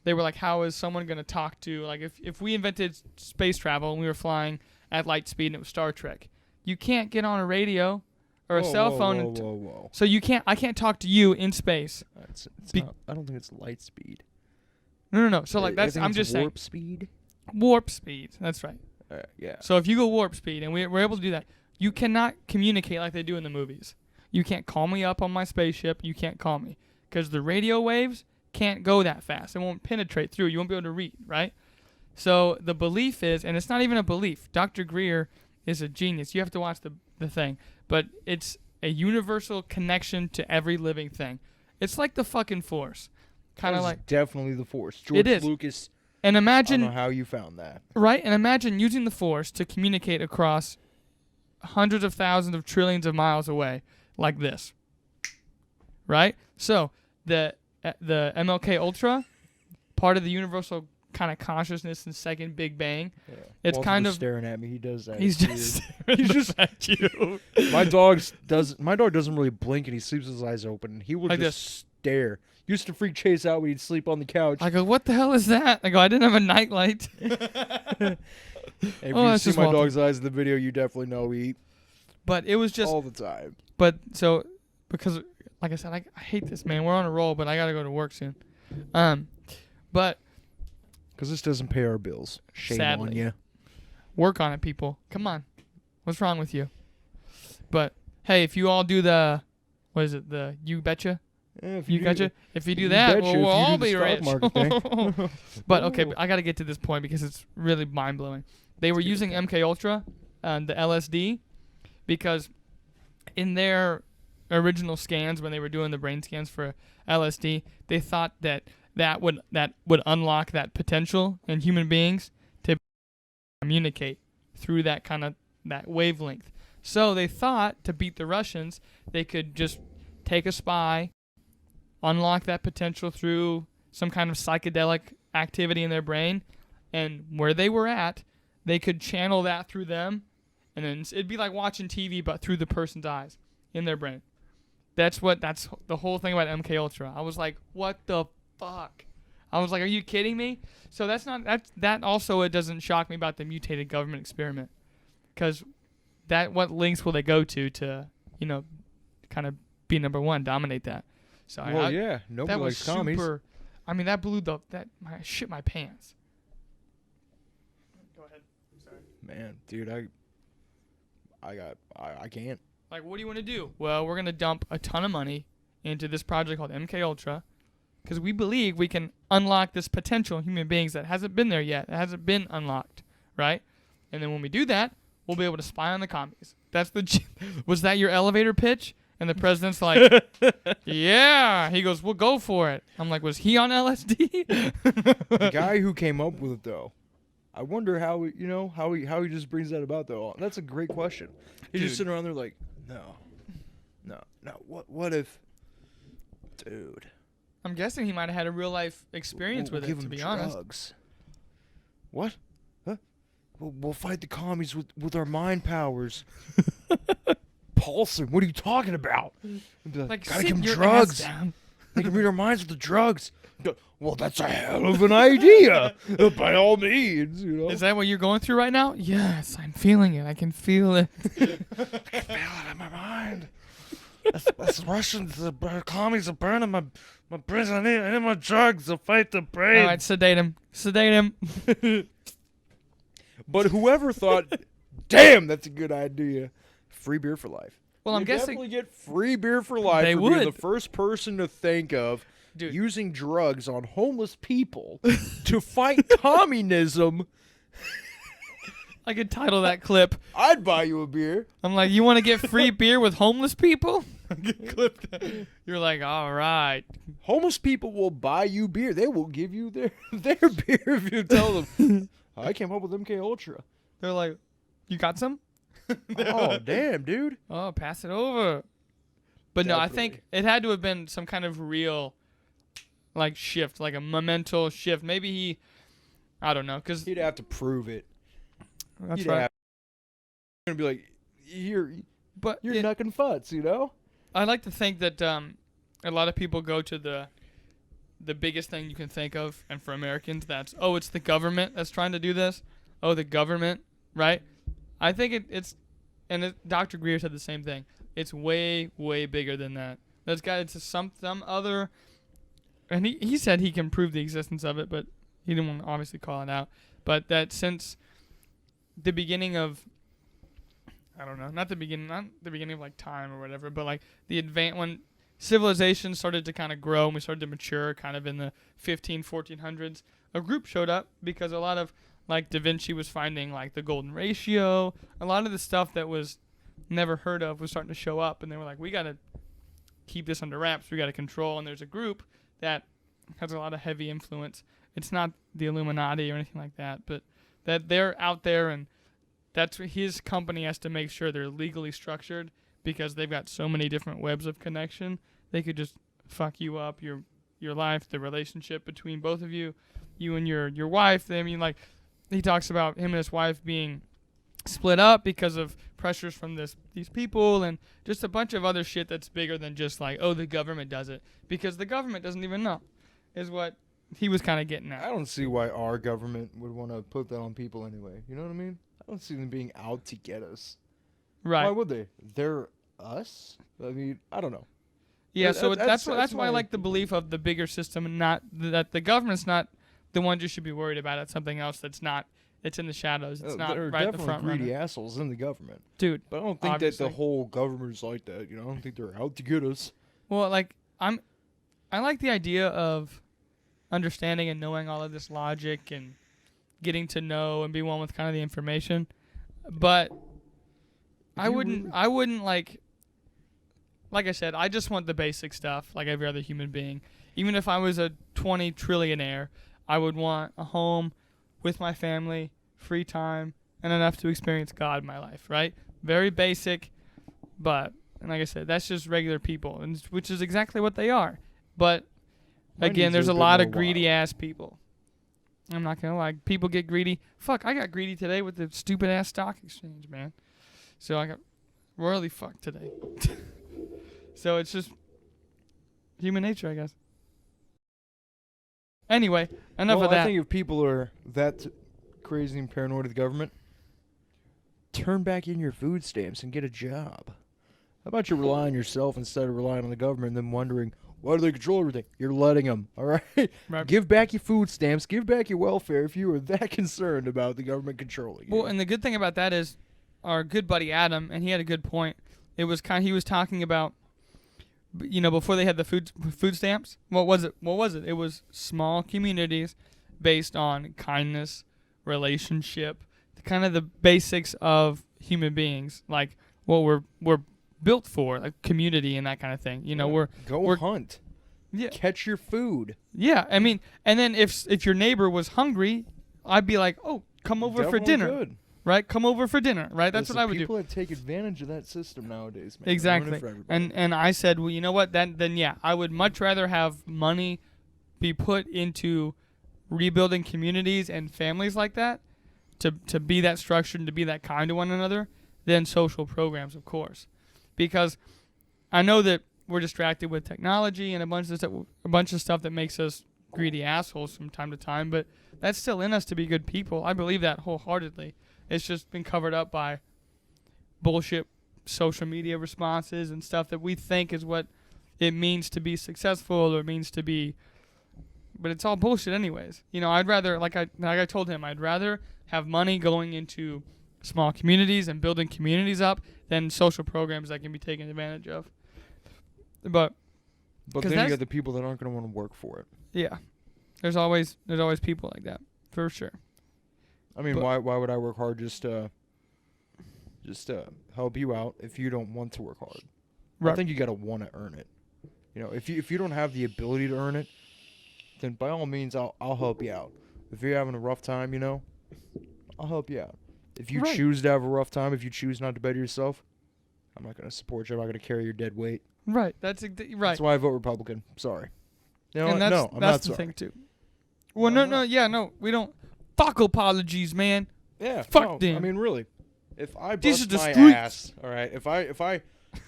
they were like, how is someone going to talk to, like if we invented space travel and we were flying at light speed and it was Star Trek, you can't get on a radio or a cell phone. Whoa. So I can't talk to you in space. I don't think it's light speed. No. So like I think I'm it's just warp saying. speed. Warp speed. That's right. Yeah. So if you go warp speed, and we're able to do that, you cannot communicate like they do in the movies. You can't call me up on my spaceship. You can't call me because the radio waves can't go that fast. It won't penetrate through. You won't be able to read, right? So the belief is, and it's not even a belief. Dr. Greer is a genius. You have to watch the thing. But it's a universal connection to every living thing. It's like the fucking Force. Kind of like definitely the Force. George Lucas. And imagine, I don't know how you found that. Right? And imagine using the Force to communicate across hundreds of thousands of trillions of miles away like this. Right? So, the MLK Ultra, part of the universal kind of consciousness and second Big Bang, it's Walter kind was of staring at me. He does that. He's just he's just at you. My dog doesn't really blink and he sleeps with his eyes open. He will Like just stare. Used to freak Chase out when he'd sleep on the couch. I go, what the hell is that? I go, I didn't have a nightlight. If you that's see just my Walter. dog's eyes in the video, you definitely know we eat But it was just all the time. But so, because, like I said, I hate this, man. We're on a roll, but I got to go to work soon. But Because this doesn't pay our bills. Shame Sadly. on you. work on it, people. Come on. What's wrong with you? But, hey, if you all do the, what is it, the you betcha? If You gotcha? If you do you that, betcha if we'll you all do the be stock rich. market thing. But, okay, but I got to get to this point because it's really mind-blowing. They were using MK Ultra, the LSD, because in their original scans, when they were doing the brain scans for LSD, they thought that would unlock that potential in human beings to communicate through that kind of that wavelength. So they thought to beat the Russians, they could just take a spy, unlock that potential through some kind of psychedelic activity in their brain, and where they were at, they could channel that through them, and then it'd be like watching TV but through the person's eyes in their brain. That's the whole thing about MK Ultra. I was like, what the fuck? I was like, are you kidding me? So that also it doesn't shock me about the mutated government experiment, because what links will they go to kind of be number one, dominate that? So yeah, nobody that was likes commies. super. I mean, that blew I shit my pants. Go ahead. I'm sorry. Man, dude, I can't. Like, what do you want to do? Well, we're gonna dump a ton of money into this project called MK Ultra, because we believe we can unlock this potential in human beings that hasn't been there yet. It hasn't been unlocked, right? And then when we do that, we'll be able to spy on the commies. Was that your elevator pitch? And the president's like, yeah. He goes, well, go for it. I'm like, was he on LSD? The guy who came up with it, though, I wonder how he just brings that about, though. That's a great question. He's just sitting around there like, no. What if, dude? I'm guessing he might have had a real life experience with it, to be honest. What? Huh? We'll fight the commies with our mind powers. Paulson, what are you talking about? Like, gotta sit give him your drugs. ass down. They can read our minds with the drugs. Well, that's a hell of an idea. By all means, Is that what you're going through right now? Yes, I'm feeling it. I can feel it. I can feel it in my mind. That's Russians, the commies are burning my brains. I need my drugs to fight the brain. All right, sedate him. Sedate him. But whoever thought, damn, that's a good idea. Free beer for life. Well, I'm guessing definitely get free beer for life. They for being would. the first person to think of using drugs on homeless people to fight communism. I could title that clip. I'd buy you a beer. I'm like, you want to get free beer with homeless people? Clip that. You're like, all right. Homeless people will buy you beer. They will give you their beer if you tell them. I came up with MK Ultra. They're like, you got some? Oh, damn, dude. Oh, pass it over. But no, I think it had to have been some kind of real, like, shift, like a momental shift. Maybe I don't know, because he'd have to prove it. That's right. Gonna be like, you're knucking futz, you know? I like to think that a lot of people go to the biggest thing you can think of, and for Americans, that's, oh, it's the government that's trying to do this. Oh, the government, right? I think it's, and Dr. Greer said the same thing. It's way, way bigger than that. There's got it's some other, and he said he can prove the existence of it, but he didn't want to obviously call it out. But that since the beginning of, I don't know, not the beginning of like time or whatever, but like when civilization started to kind of grow and we started to mature kind of in the 1400s, a group showed up because a lot of, like, Da Vinci was finding, like, the golden ratio. A lot of the stuff that was never heard of was starting to show up, and they were like, we got to keep this under wraps. We got to control. And there's a group that has a lot of heavy influence. It's not the Illuminati or anything like that, but that they're out there, and that's what his company has to make sure they're legally structured because they've got so many different webs of connection. They could just fuck you up, your life, the relationship between both of you and your wife. I mean, like, he talks about him and his wife being split up because of pressures from these people and just a bunch of other shit that's bigger than just like, oh, the government does it. Because the government doesn't even know, is what he was kind of getting at. I don't see why our government would want to put that on people anyway. You know what I mean? I don't see them being out to get us. Right. Why would they? They're us? I mean, I don't know. Yeah, so that's why I like the belief of the bigger system, and not that the government's not the one you should be worried about. It's something else that's not. It's in the shadows. It's not right at the front runner. Greedy assholes in the government, dude. But I don't think that the whole government's like that. You know, I don't think they're out to get us. Well, like I like the idea of understanding and knowing all of this logic and getting to know and be one with kind of the information, but I wouldn't like I said, I just want the basic stuff like every other human being. Even if I was a 20 trillionaire, I would want a home with my family, free time, and enough to experience God in my life, right? Very basic, but, and like I said, that's just regular people, and which is exactly what they are. But, again, there's a lot of greedy-ass people. I'm not going to lie. People get greedy. Fuck, I got greedy today with the stupid-ass stock exchange, man. So I got royally fucked today. So it's just human nature, I guess. Anyway, enough of that. I think if people are that crazy and paranoid of the government, turn back in your food stamps and get a job. How about you rely on yourself instead of relying on the government and then wondering, why do they control everything? You're letting them, all right? Give back your food stamps. Give back your welfare if you are that concerned about the government controlling you. Well, and the good thing about that is our good buddy Adam, and he had a good point. It was he was talking about, you know, before they had the food stamps. What was it? It was small communities based on kindness, relationship, kind of the basics of human beings, like what we're built for, like community and that kind of thing. You know, we're hunt. Yeah. Catch your food. Yeah, I mean, and then if your neighbor was hungry, I'd be like, oh, come over for Definitely dinner. good. Right? Come over for dinner, right? That's what I would do. People that take advantage of that system nowadays, man. Exactly. For everybody. And I said, well, you know what? Then yeah, I would much rather have money be put into rebuilding communities and families like that, to be that structured and to be that kind to one another, than social programs, of course. Because I know that we're distracted with technology and a bunch of stuff that makes us greedy assholes from time to time, but that's still in us to be good people. I believe that wholeheartedly. It's just been covered up by bullshit social media responses and stuff that we think is what it means to be successful or means to be, but it's all bullshit anyways. You know, I'd rather, like I told him, I'd rather have money going into small communities and building communities up than social programs that can be taken advantage of. But then you got the people that aren't going to want to work for it. Yeah, there's always people like that for sure. I mean, why would I work hard just to help you out if you don't want to work hard? Right. I think you got to want to earn it. You know, if you don't have the ability to earn it, then by all means I'll help you out. If you're having a rough time, you know, I'll help you out. If you choose to have a rough time, if you choose not to better yourself, I'm not going to support you. I'm not going to carry your dead weight. Right. That's right. That's why I vote Republican. Sorry. You know, and that's, no, I'm that's not the sorry. thing too. Well, no, we don't. Fuck apologies, man. Yeah. Fuck them. I mean, really. If I This is bust the my streets. ass, all right.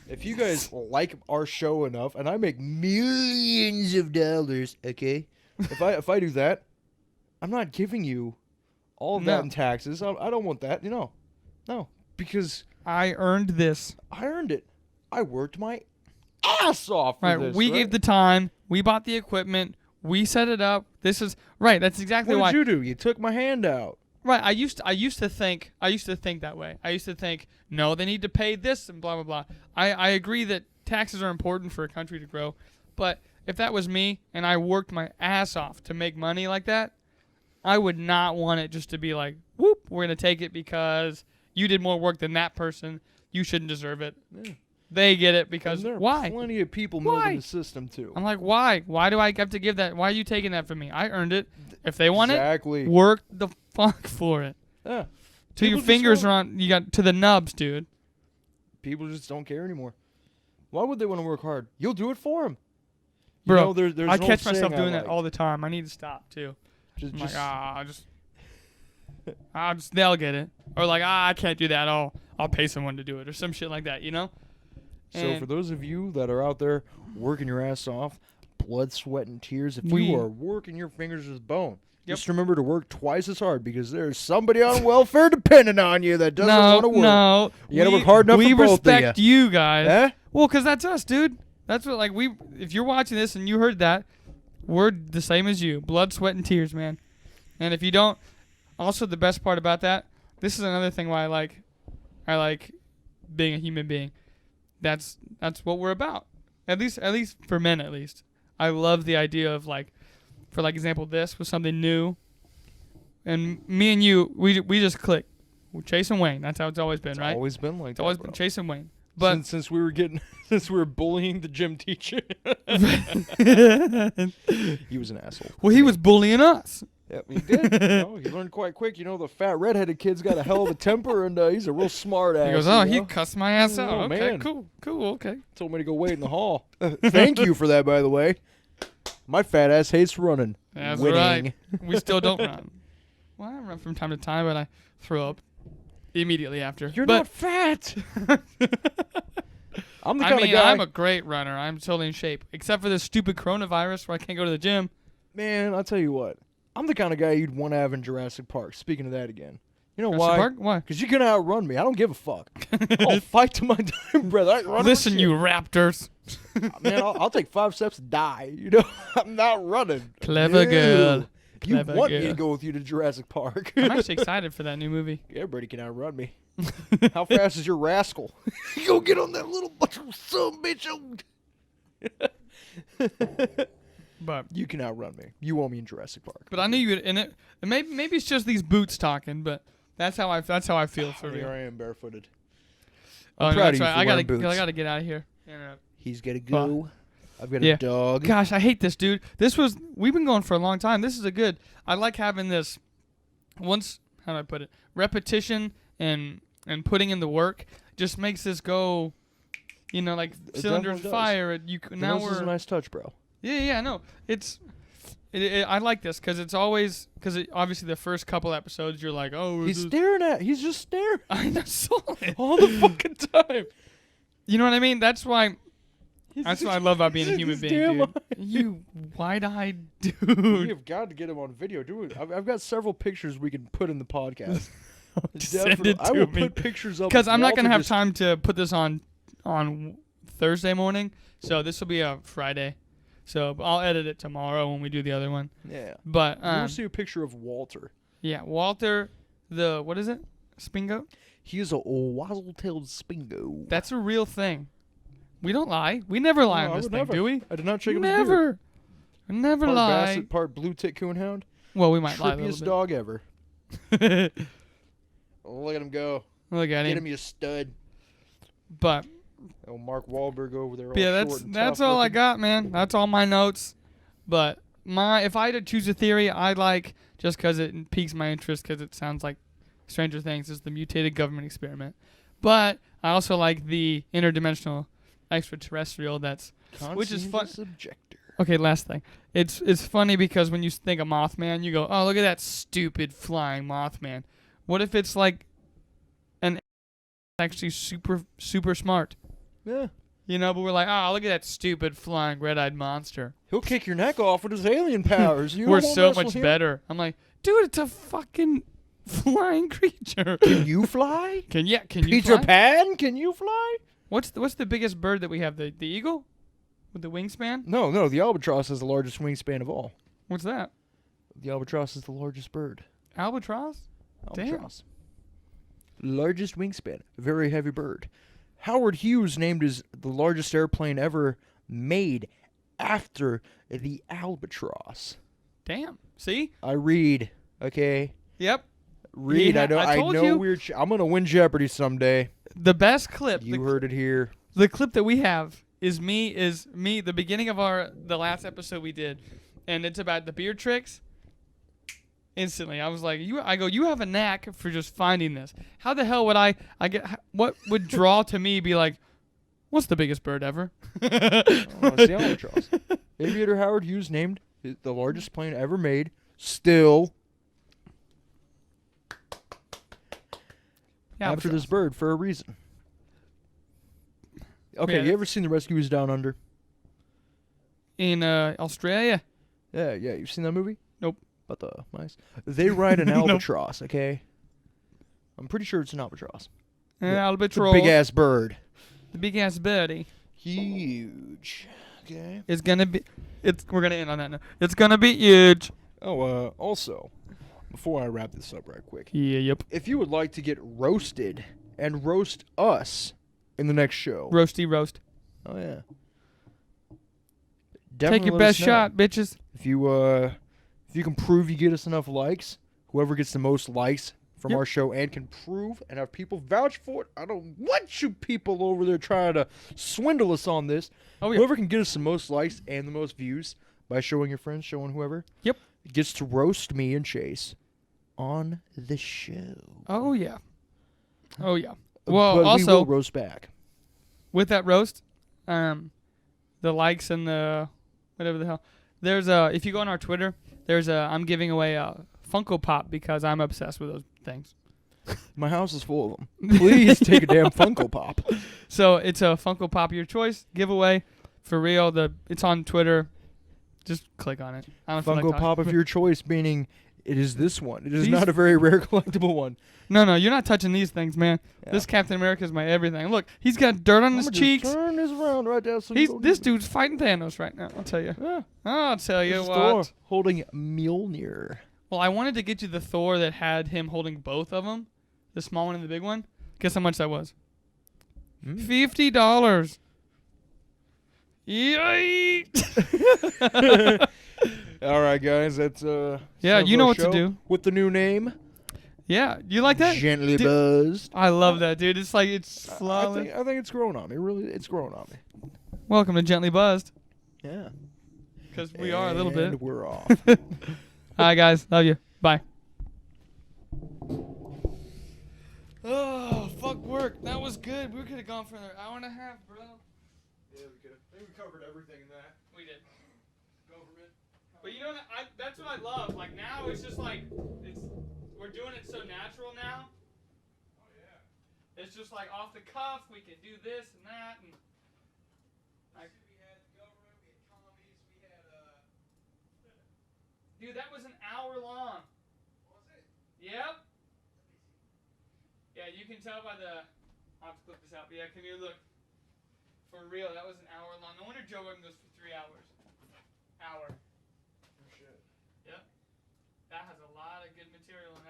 If you guys like our show enough, and I make millions of dollars, okay. If I do that, I'm not giving you all of that in taxes. I don't want that. You know, no, because I earned this. I earned it. I worked my ass off for Right. this. We gave the time. We bought the equipment. We set it up. This is right. That's exactly why. What did you do? You took my hand out. Right. I used to think that way. I used to think, no, they need to pay this and blah blah blah. I agree that taxes are important for a country to grow, but if that was me and I worked my ass off to make money like that, I would not want it just to be like, whoop, we're gonna take it because you did more work than that person. You shouldn't deserve it. Yeah. They get it because there are why? plenty of people milking the system too. I'm like, why? Why do I have to give that? Why are you taking that from me? I earned it. If they want Exactly. it, work the fuck for it. Yeah. Till your fingers are on, you got to the nubs, dude. People just don't care anymore. Why would they want to work hard? You'll do it for them. Bro, there's I an catch old myself saying doing I that all the time. I need to stop too. Just, I'm like, they'll get it. Or like, I can't do that. I'll pay someone to do it or some shit like that, you know? So for those of you that are out there working your ass off, blood, sweat, and tears, if you are working your fingers to the bone, just remember to work twice as hard because there's somebody on welfare depending on you that doesn't want to work. No, you gotta work hard enough for both of you. We respect you guys. Eh? Well, because that's us, dude. That's what, like, if you're watching this and you heard that, we're the same as you. Blood, sweat, and tears, man. And if you don't, also the best part about that, this is another thing why I like being a human being. That's what we're about. At least for men, at least. I love the idea of, like, for like example, this was something new, and me and you, we just click. We're Chase and Wayne. That's how it's always been, right? It's always been like it's that. Always been Chase and Wayne. But since we were bullying the gym teacher, he was an asshole. Well, he was bullying us. Yeah, he did. He learned quite quick. You know, the fat redheaded kid's got a hell of a temper, and he's a real smart ass. He goes, he cussed my ass out. Oh, Okay, man. cool, okay. Told me to go wait in the hall. Thank you for that, by the way. My fat ass hates running. That's Winning. right. We still don't run. Well, I run from time to time, but I throw up immediately after. You're not fat. I'm the kind of guy. I'm a great runner. I'm totally in shape, except for this stupid coronavirus where I can't go to the gym. Man, I'll tell you what. I'm the kind of guy you'd want to have in Jurassic Park. Speaking of that again. You know why? Park? Why? Because you can outrun me. I don't give a fuck. I'll fight to my dying breath. I ain't running. Listen, with you shit. raptors. Man, I'll take 5 steps and die. You know, I'm not running. Clever girl. You Clever want me girl. to go with you to Jurassic Park. I'm actually excited for that new movie. Everybody can outrun me. How fast is your rascal? Go get on that little son bitch. But You can outrun me. You want me in Jurassic Park. I knew you would in it. And maybe it's just these boots talking, but that's how I feel for Here real. I am barefooted. I'm Oh, no, proud that's of you right. for I wearing gotta boots. get out of here. He's got to go. I've got Yeah. a dog. Gosh, I hate this, dude. We've been going for a long time. This is a good. I like having this. Once, how do I put it? Repetition and putting in the work just makes this go. You know, like It cylinders definitely does. fire. Now This is a we're. nice touch, bro. Yeah, no. I like this because it's always obviously the first couple episodes you're like, oh, He's staring at. He's just staring I saw it all the fucking time. You know what I mean? That's why I love about being a human His being, damn dude. eyes. You wide-eyed We dude. have got to get him on video. I've got several pictures we can put in the podcast. Send it I to will me. put pictures up. Because I'm not Walter gonna have just- time to put this on Thursday morning, so this will be a Friday. So I'll edit it tomorrow when we do the other one. Yeah. But You will see a picture of Walter. yeah, Walter, what is it? Spingo? He is a wazzle-tailed spingo. That's a real thing. We don't lie. We never lie No, on I this would thing, never. do we? I did not check him his beard. Never Part lie. basset, part blue tick coonhound. Well, we might lie a Trippiest little dog ever. bit. Look at him go. Look at Get him. him, you stud. But Oh, Mark Wahlberg over there. All yeah, short and that's tough all I looking. got, man. That's all my notes. But if I had to choose a theory, I like just because it piques my interest because it sounds like Stranger Things is the mutated government experiment. But I also like the interdimensional extraterrestrial. Which is fun. Conscientious objector. Okay, last thing. It's funny because when you think of Mothman, you go, oh, look at that stupid flying Mothman. What if it's like actually super smart? Yeah. You know, but we're like, oh, look at that stupid flying red-eyed monster. He'll kick your neck off with his alien powers. You We're won't so mess with much him. better. I'm like, dude, it's a fucking flying creature. Can you fly? Can you Peter fly? Pan, can you fly? What's the biggest bird that we have? The eagle with the wingspan? No, the albatross has the largest wingspan of all. What's that? The albatross is the largest bird. Albatross? Damn. Albatross. Largest wingspan. Very heavy bird. Howard Hughes named the largest airplane ever made after the albatross. Damn. See? I read, okay? Yep. Read. Yeah, I know. I told know you. weird. I'm gonna win Jeopardy someday. The best clip. You heard it here. The clip that we have is me. The beginning of the last episode we did, and it's about the beard tricks. Instantly, I was like, you have a knack for just finding this. How the hell would I get? What would draw to me be like, what's the biggest bird ever? It's the albatross. Aviator Howard Hughes named it the largest plane ever made. Still, Yeah, after this bird for a reason. Okay, Yeah. you ever seen The Rescuers Down Under? in Australia. Yeah, you've seen that movie? Nope. About the mice? They ride an Nope. albatross, okay? I'm pretty sure it's an albatross. An Yeah. albatross. Big ass bird. The big ass birdie Huge. Okay. is gonna be. We're gonna end on that note. It's gonna be huge. Oh, also, before I wrap this up right quick, Yeah. Yep. if you would like to get roasted and roast us in the next show. Roasty roast. Oh yeah. Take Definitely your let us best know. shot, bitches. If you can prove you get us enough likes, whoever gets the most likes from Yep. our show and can prove and have people vouch for it, I don't want you people over there trying to swindle us on this. Oh yeah. Whoever can get us the most likes and the most views by showing your friends, showing whoever. Yep. Gets to roast me and Chase on the show. Oh yeah. Oh yeah. But Well, we also will roast back. with that roast, the likes and the whatever the hell. There's if you go on our Twitter, I'm giving away a Funko Pop because I'm obsessed with those things. My house is full of them. Please take a damn Funko Pop. So it's a Funko Pop of your choice giveaway for real. It's on Twitter. Just click on it. I don't feel like Funko talking. Pop of your choice, meaning it is this one. It is These- not a very rare collectible one. No, you're not touching these things, man. Yeah. This Captain America is my everything. Look, he's got dirt on his I'ma just cheeks. Turn this around right there. So you don't This get- dude's fighting Thanos right now. I'll tell you. Yeah. I'll tell you This is what. Thor holding Mjolnir. Well, I wanted to get you the Thor that had him holding both of them, the small one and the big one. Guess how much that was? $50. Yay! All right, guys. That's Yeah, some you of know our what to show do. with the new name. Yeah, you like that? Gently Dude, buzzed. I love that, dude. It's like it's flawless. I think it's growing on me. Really, it's growing on me. Welcome to Gently Buzzed, Yeah. because we are a little bit. And we're off. All right, guys. Love you. Bye. Oh, fuck work. That was good. We could have gone for another hour and a half, bro. Yeah, we could have. I think we covered everything in that. We did. Government. But you know that that's what I love. Like now it's just like we're doing it so natural now. Oh yeah. It's just like off the cuff. We can do this and that and. We had government. We had commies. We had Dude, that was an hour long. Was it? Yep. Yeah, you can tell by the. I'll have to clip this out. But yeah, can you look? For real, that was an hour long. No wonder Joe Rogan goes for 3 hours. Hour. Oh shit. Yep. That has a lot of good material in it.